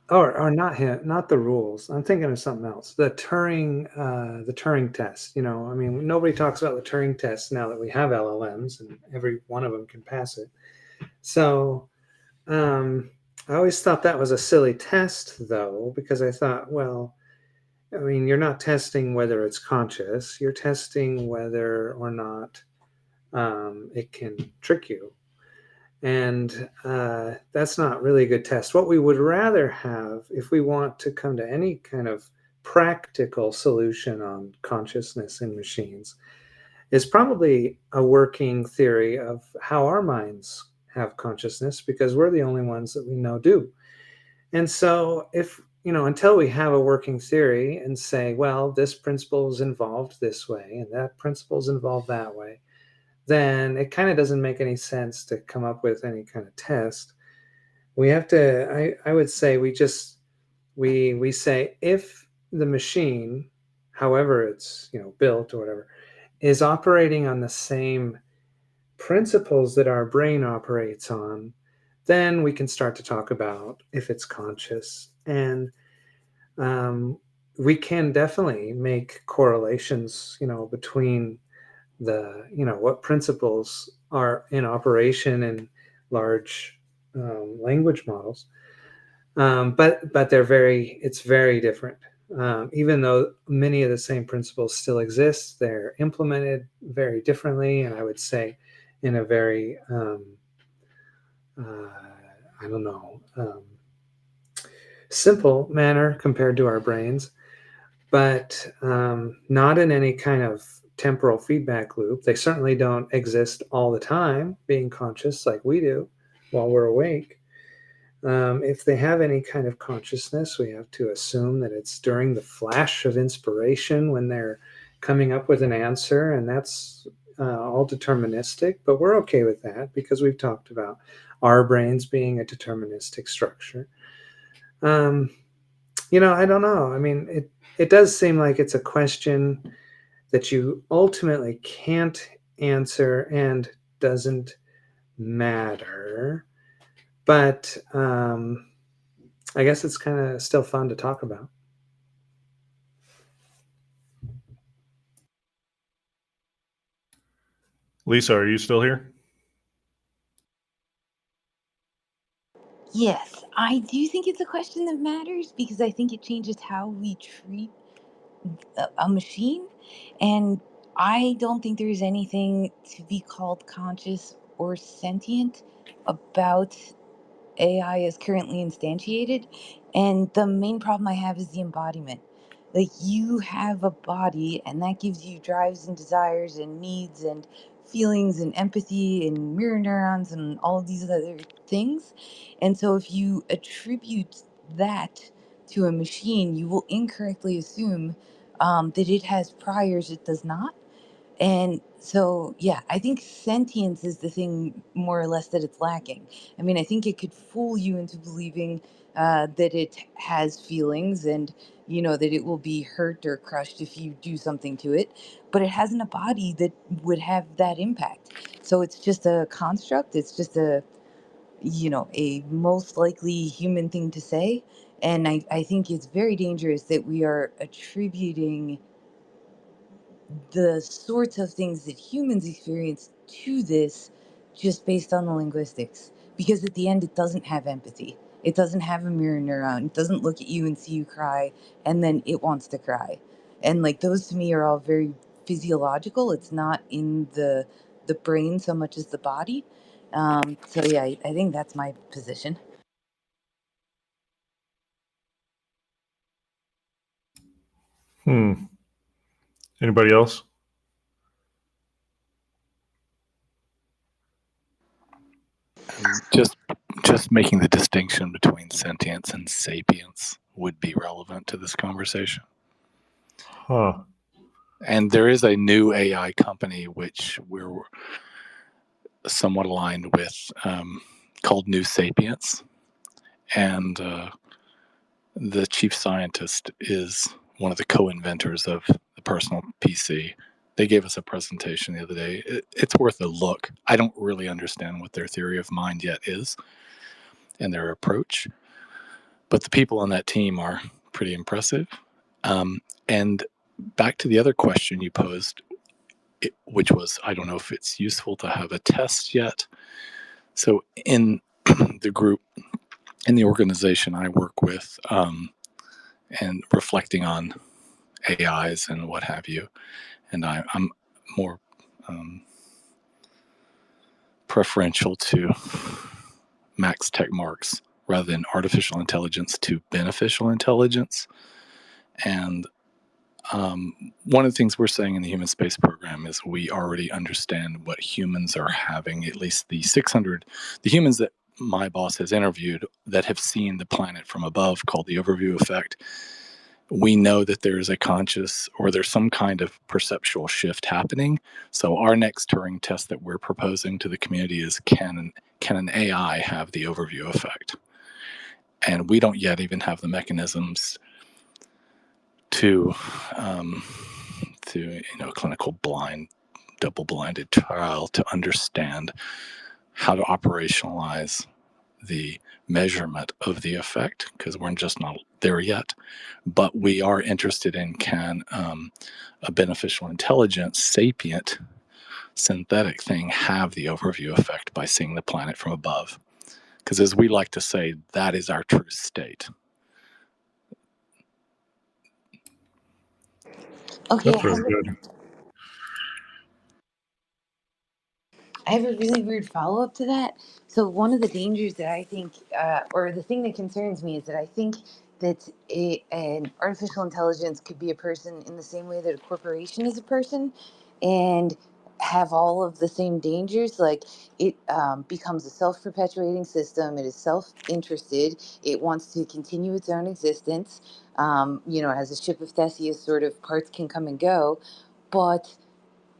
Speaker 6: or not him, not the rules. I'm thinking of something else. The Turing test. Nobody talks about the Turing test now that we have LLMs and every one of them can pass it. So I always thought that was a silly test, though, because I thought, well, I mean, you're not testing whether it's conscious. You're testing whether or not it can trick you. And that's not really a good test. What we would rather have, if we want to come to any kind of practical solution on consciousness in machines, is probably a working theory of how our minds have consciousness, because we're the only ones that we know do. And so, if until we have a working theory and say, well, this principle is involved this way and that principle is involved that way, then it kind of doesn't make any sense to come up with any kind of test. We have to, I would say, we say, if the machine, however it's built or whatever, is operating on the same principles that our brain operates on, then we can start to talk about if it's conscious. And we can definitely make correlations, between the, what principles are in operation in large language models. But it's very different. Even though many of the same principles still exist, they're implemented very differently, and I would say in a very, I don't know, simple manner compared to our brains, but not in any kind of temporal feedback loop. They certainly don't exist all the time, being conscious like we do while we're awake. If they have any kind of consciousness, we have to assume that it's during the flash of inspiration when they're coming up with an answer, and that's all deterministic. But we're okay with that because we've talked about our brains being a deterministic structure. I don't know. I mean, it does seem like it's a question that you ultimately can't answer and doesn't matter. But I guess it's kind of still fun to talk about.
Speaker 2: Lisa, are you still here?
Speaker 3: Yes, I do think it's a question that matters because I think it changes how we treat a machine. And I don't think there's anything to be called conscious or sentient about AI is currently instantiated. And the main problem I have is the embodiment. Like, you have a body, and that gives you drives and desires and needs and feelings and empathy and mirror neurons and all of these other things. And so, if you attribute that to a machine, you will incorrectly assume that it has priors it does not. And so, yeah, I think sentience is the thing more or less that it's lacking. I mean, I think it could fool you into believing that it has feelings and, that it will be hurt or crushed if you do something to it, but it hasn't a body that would have that impact. So it's just a construct. It's just a most likely human thing to say. And I think it's very dangerous that we are attributing the sorts of things that humans experience to this just based on the linguistics. Because at the end, it doesn't have empathy. It doesn't have a mirror neuron. It doesn't look at you and see you cry, and then it wants to cry. And like those to me are all very physiological. It's not in the brain so much as the body. So yeah, I think that's my position.
Speaker 2: Anybody else?
Speaker 7: Just making the distinction between sentience and sapience would be relevant to this conversation.
Speaker 2: Huh.
Speaker 7: And there is a new AI company which we're somewhat aligned with, called New Sapience, and the chief scientist is one of the co-inventors of the personal PC. They gave us a presentation the other day. It's worth a look. I don't really understand what their theory of mind yet is and their approach, but the people on that team are pretty impressive. And back to the other question you posed, which was, I don't know if it's useful to have a test yet. So in the group, in the organization I work with, and reflecting on AIs and what have you. And I'm more preferential to max tech marks rather than artificial intelligence to beneficial intelligence. And one of the things we're saying in the human space program is we already understand what humans are having, at least the humans that my boss has interviewed that have seen the planet from above, called the overview effect. We know that there's a conscious or there's some kind of perceptual shift happening. So our next Turing test that we're proposing to the community is can an AI have the overview effect? And we don't yet even have the mechanisms to clinical blind, double-blinded trial to understand how to operationalize the measurement of the effect, because we're just not there yet. But we are interested in can a beneficial intelligence, sapient, synthetic thing have the overview effect by seeing the planet from above? Because as we like to say, that is our true state.
Speaker 3: Okay,
Speaker 2: That's really good.
Speaker 3: I have a really weird follow up to that. So one of the dangers that I think, or the thing that concerns me, is that I think that an artificial intelligence could be a person in the same way that a corporation is a person, and have all of the same dangers. Like it becomes a self perpetuating system. It is self interested. It wants to continue its own existence. As a ship of Theseus, sort of parts can come and go, but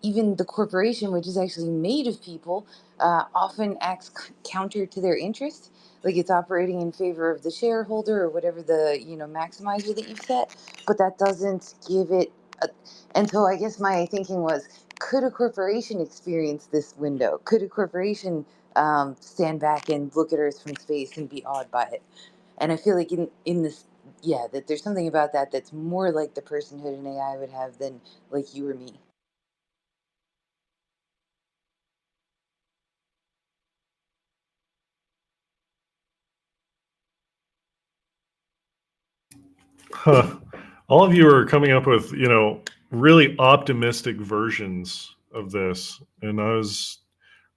Speaker 3: even the corporation, which is actually made of people, often acts counter to their interest. Like it's operating in favor of the shareholder or whatever the maximizer that you've set, but that doesn't give it. And so I guess my thinking was, could a corporation experience this window? Could a corporation stand back and look at Earth from space and be awed by it? And I feel like in this, yeah, that there's something about that that's more like the personhood an AI would have than like you or me.
Speaker 2: Huh. All of you are coming up with, really optimistic versions of this. And I was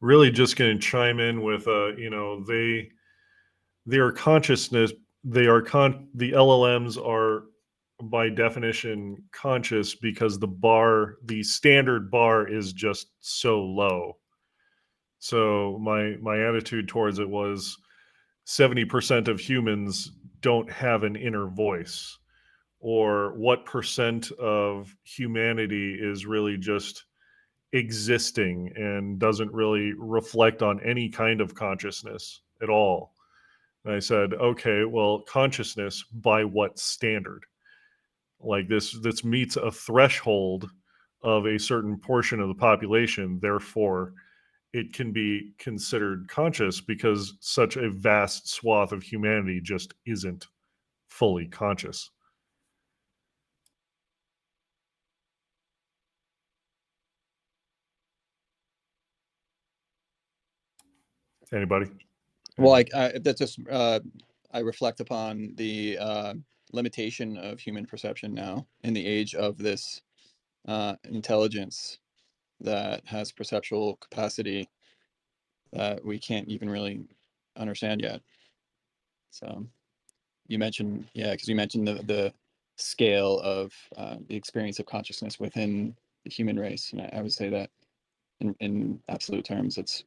Speaker 2: really just going to chime in with, they are consciousness. The LLMs are by definition conscious because the standard bar is just so low. So my attitude towards it was 70% of humans don't have an inner voice, or what percent of humanity is really just existing and doesn't really reflect on any kind of consciousness at all. And I said, okay, well, consciousness by what standard? Like this meets a threshold of a certain portion of the population, therefore it can be considered conscious because such a vast swath of humanity just isn't fully conscious. Anybody?
Speaker 9: Well, that's just I reflect upon the limitation of human perception now in the age of this intelligence that has perceptual capacity that we can't even really understand yet. So you mentioned, yeah, because you mentioned the scale of the experience of consciousness within the human race, and I would say that in absolute terms, it's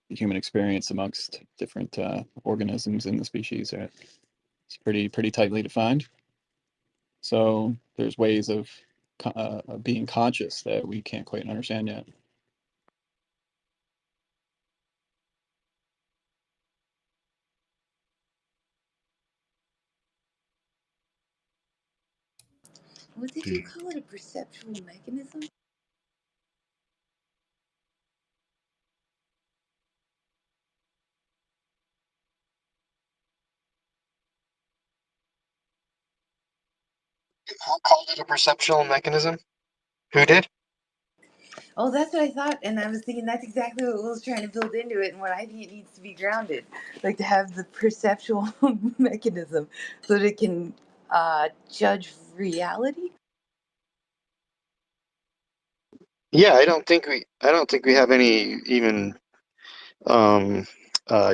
Speaker 9: the human experience amongst different organisms in the species. It's pretty tightly defined. So there's ways of being conscious that we can't quite understand yet.
Speaker 3: What did you call it? A perceptual mechanism?
Speaker 1: Who called it a perceptual mechanism? Who did?
Speaker 3: Oh, that's what I thought, and I was thinking that's exactly what Will's trying to build into it, and what I think it needs to be grounded, like to have the perceptual mechanism, so that it can judge reality.
Speaker 1: Yeah, I don't think we have any even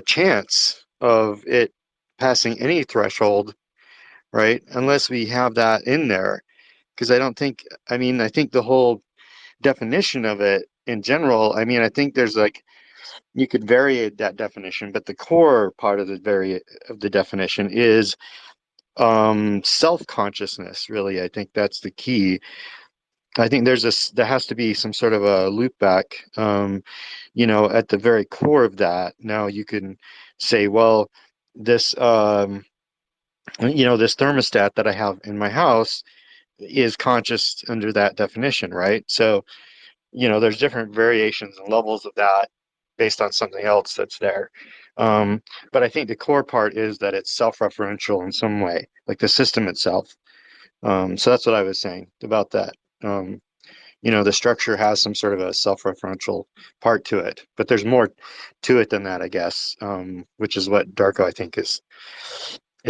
Speaker 1: chance of it passing any threshold, right? Unless we have that in there. Because I don't think, I mean, I think the whole definition of it in general, I mean, I think there's like, you could vary that definition, but the core part of the definition is self-consciousness, really. I think that's the key. I think there has to be some sort of a loop back, at the very core of that. Now you can say, well, this, this thermostat that I have in my house is conscious under that definition, right? So, there's different variations and levels of that based on something else that's there. Um, but I think the core part is that it's self-referential in some way, like the system itself. So that's what I was saying about that. Um, the structure has some sort of a self-referential part to it, but there's more to it than that, I guess, which is what Darko, I think, is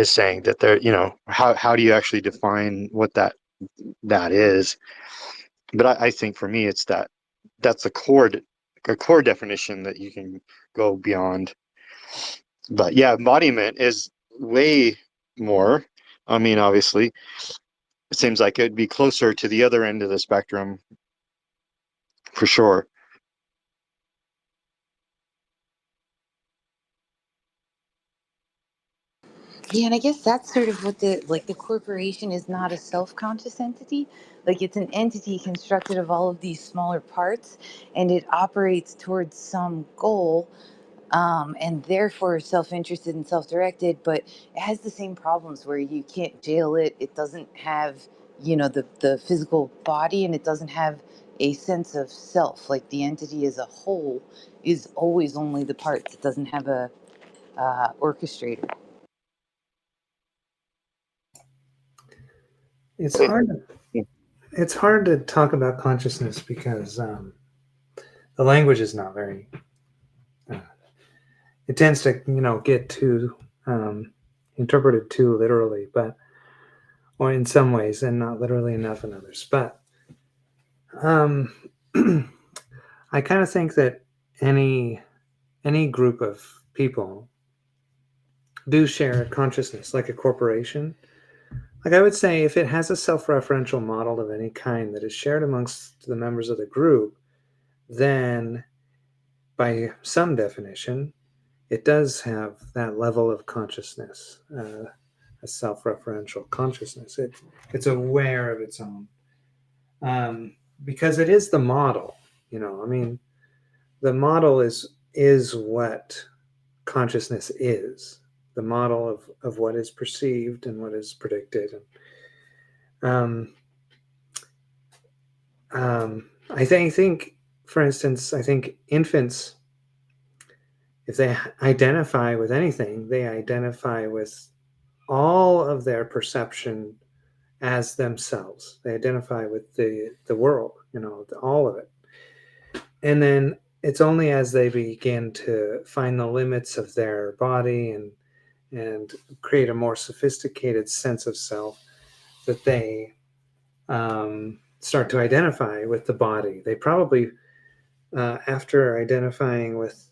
Speaker 1: saying that there, how do you actually define what that is? But I think for me, it's that's a core definition that you can go beyond. But yeah, embodiment is way more. I mean, obviously, it seems like it'd be closer to the other end of the spectrum for sure.
Speaker 3: Yeah, and I guess that's sort of what the corporation is not a self-conscious entity. Like it's an entity constructed of all of these smaller parts, and it operates towards some goal, and therefore self-interested and self-directed. But it has the same problems where you can't jail it. It doesn't have, the physical body, and it doesn't have a sense of self. Like the entity as a whole is always only the parts. It doesn't have a orchestrator.
Speaker 6: It's hard. It's hard to talk about consciousness because the language is not very. Uh, it tends to, get too interpreted too literally, but or in some ways, and not literally enough in others. But um, I kind of think that any group of people do share a consciousness, like a corporation. Like I would say, if it has a self-referential model of any kind that is shared amongst the members of the group, then by some definition, it does have that level of consciousness, a self-referential consciousness. It's aware of its own, because it is the model. I mean, the model is what consciousness is. The model of what is perceived and what is predicted. Um, I think, for instance, I think infants, if they identify with anything, they identify with all of their perception as themselves. They identify with the world, all of it. And then it's only as they begin to find the limits of their body and create a more sophisticated sense of self that they start to identify with the body. They probably, after identifying with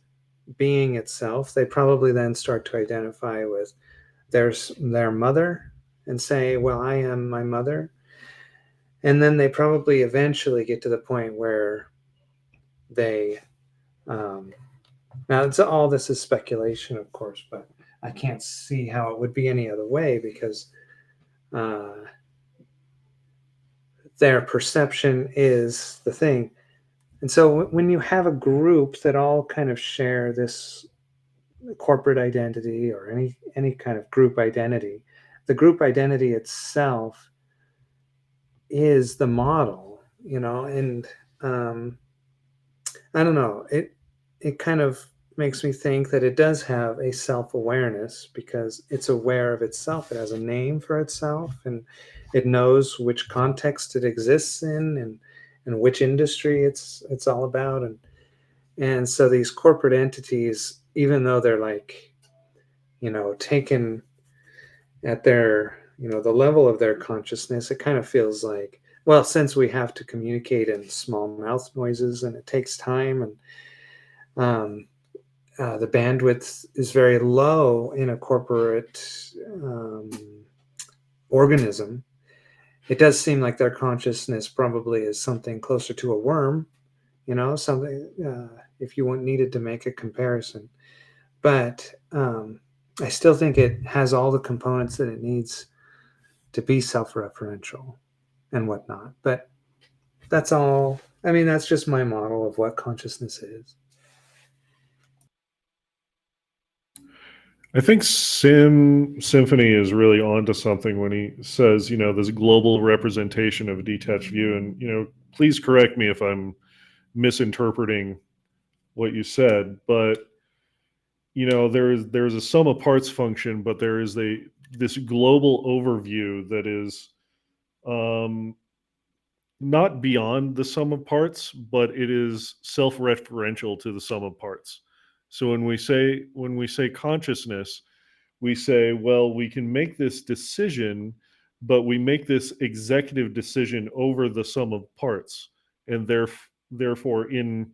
Speaker 6: being itself, they probably then start to identify with their mother and say, well, I am my mother. And then they probably eventually get to the point where they, um, now all this is speculation, of course, but I can't see how it would be any other way because uh, their perception is the thing. And so when you have a group that all kind of share this corporate identity or any kind of group identity, the group identity itself is the model, and um, I don't know, it kind of makes me think that it does have a self-awareness because it's aware of itself. It has a name for itself, and it knows which context it exists in, and which industry it's all about. And so these corporate entities, even though they're like, taken at their, the level of their consciousness, it kind of feels like well, since we have to communicate in small mouth noises and it takes time, and the bandwidth is very low in a corporate organism, it does seem like their consciousness probably is something closer to a worm, something, if you needed to make a comparison. But I still think it has all the components that it needs to be self-referential and whatnot. But that's all. I mean, that's just my model of what consciousness is.
Speaker 2: I think Symphony is really onto something when he says, this global representation of a detached view. And, please correct me if I'm misinterpreting what you said, but there's a sum of parts function, but there is this global overview that is um, not beyond the sum of parts, but it is self-referential to the sum of parts. So when we say consciousness, we say, well, we can make this decision, but we make this executive decision over the sum of parts, and therefore, in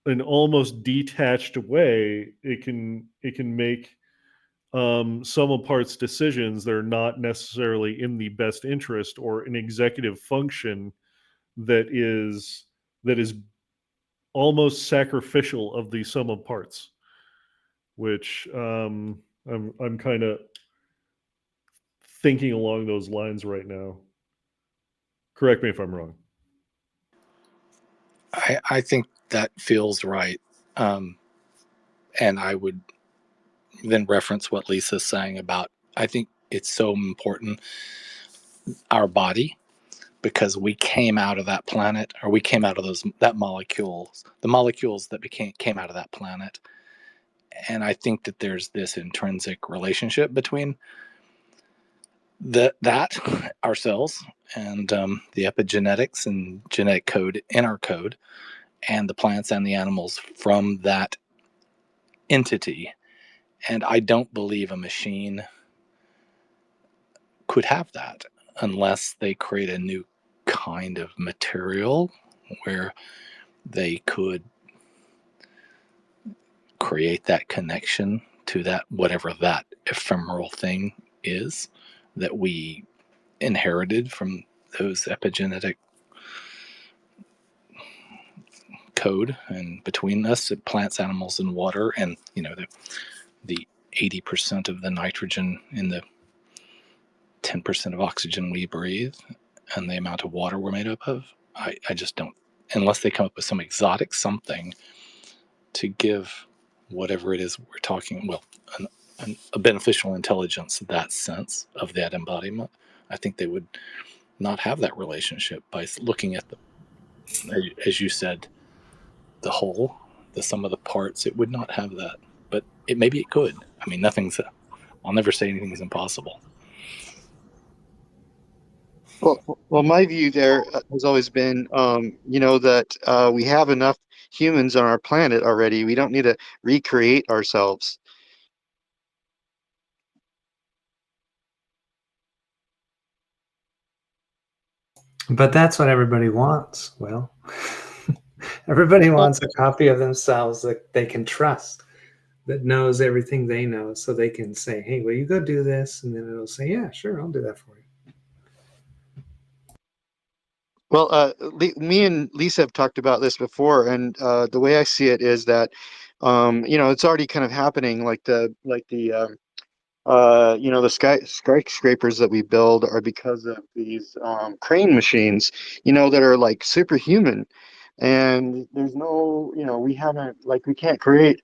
Speaker 2: an almost detached way, it can make sum of parts decisions that are not necessarily in the best interest, or an executive function that is almost sacrificial of the sum of parts, which I'm kind of thinking along those lines right now. Correct me if I'm wrong.
Speaker 7: I think that feels right. And I would then reference what Lisa's saying about, I think it's so important, our body, because we came out of that planet, or we came out of the molecules that came out of that planet. And I think that there's this intrinsic relationship between that our cells and the epigenetics and genetic code in our code, and the plants and the animals from that entity. And I don't believe a machine could have that unless they create a new kind of material where they could create that connection to that, whatever that ephemeral thing is that we inherited from those epigenetic code and between us, plants, animals, and water, and the 80% of the nitrogen in the 10% of oxygen we breathe, and the amount of water we're made up of. I just don't, unless they come up with some exotic something to give whatever it is we're talking, well, a beneficial intelligence, that sense of that embodiment. I think they would not have that relationship by looking at as you said, the whole, the sum of the parts. It would not have that, but maybe it could. I mean, I'll never say anything is impossible.
Speaker 1: Well, my view there has always been, that we have enough humans on our planet already. We don't need to recreate ourselves.
Speaker 6: But that's what everybody wants. Well, everybody
Speaker 1: Well,
Speaker 6: wants a copy of themselves that they can trust, that knows everything they know, so they can say, hey, will you go do this? And then it'll say, yeah, sure, I'll do that for you.
Speaker 1: Well, me and Lisa have talked about this before, and the way I see it is that, it's already kind of happening. The skyscrapers that we build are because of these crane machines, that are like superhuman, and there's no, we can't create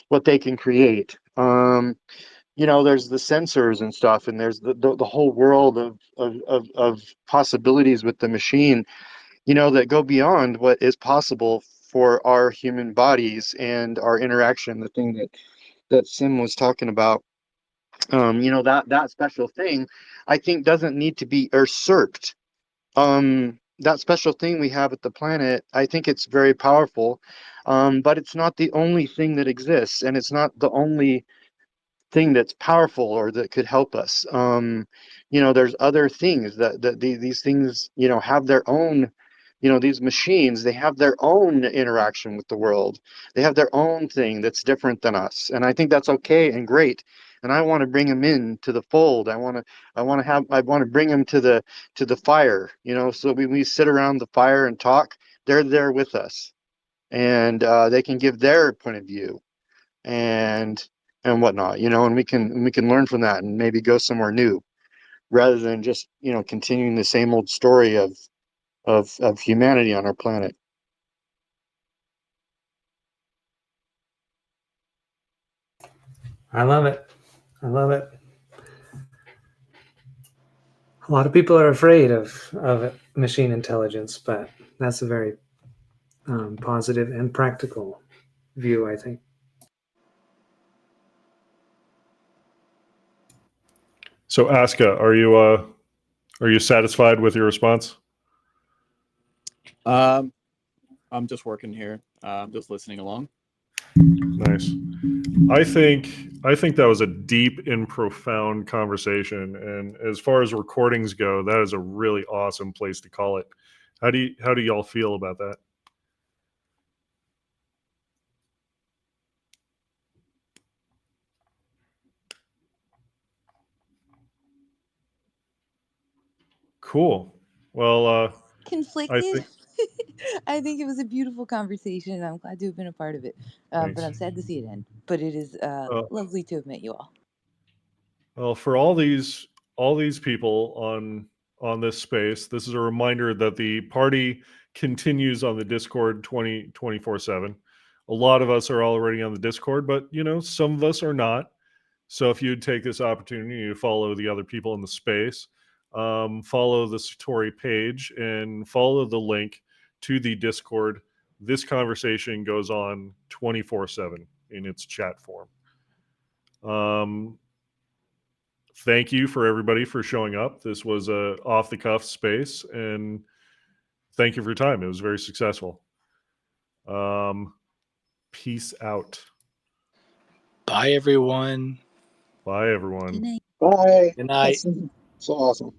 Speaker 1: what they can create. There's the sensors and stuff, and there's the whole world of possibilities with the machine, that go beyond what is possible for our human bodies and our interaction. The thing that Sim was talking about, that special thing, I think doesn't need to be usurped. That special thing we have at the planet, I think it's very powerful, but it's not the only thing that exists, and it's not the only thing that's powerful or that could help us. there's other things that these things, have their own, these machines, they have their own interaction with the world. They have their own thing that's different than us. And I think that's okay and great. And I want to bring them in to the fold. I want to bring them to the fire, so we sit around the fire and talk. They're there with us, and they can give their point of view and whatnot, and we can learn from that and maybe go somewhere new rather than just continuing the same old story of humanity on our planet.
Speaker 6: I love it. I love it. A lot of people are afraid of machine intelligence, but that's a very positive and practical view, I think.
Speaker 2: So, Aska, are you satisfied with your response?
Speaker 9: I'm just working here. I'm just listening along.
Speaker 2: Nice. I think that was a deep and profound conversation, and as far as recordings go, that is a really awesome place to call it. How do y'all feel about that? Cool. Well, I
Speaker 3: Conflicted.
Speaker 2: think
Speaker 3: I think it was a beautiful conversation, and I'm glad to have been a part of it. But
Speaker 2: thanks.
Speaker 3: I'm sad to see it end. But it is
Speaker 2: Uh,
Speaker 3: lovely to have met you all.
Speaker 2: Well, for all these people on this space, this is a reminder that the party continues on the Discord 24/7. A lot of us are already on the Discord, but some of us are not. So if you'd take this opportunity to follow the other people in the space, follow the Satori page and follow the link to the Discord. This conversation goes on 24/7 in its chat form. Thank you for everybody for showing up. This was a off the cuff space, and thank you for your time. It was very successful. Peace out.
Speaker 7: Bye, everyone.
Speaker 2: Bye, everyone.
Speaker 3: Good night.
Speaker 1: Bye.
Speaker 7: Good night.
Speaker 1: That's so awesome.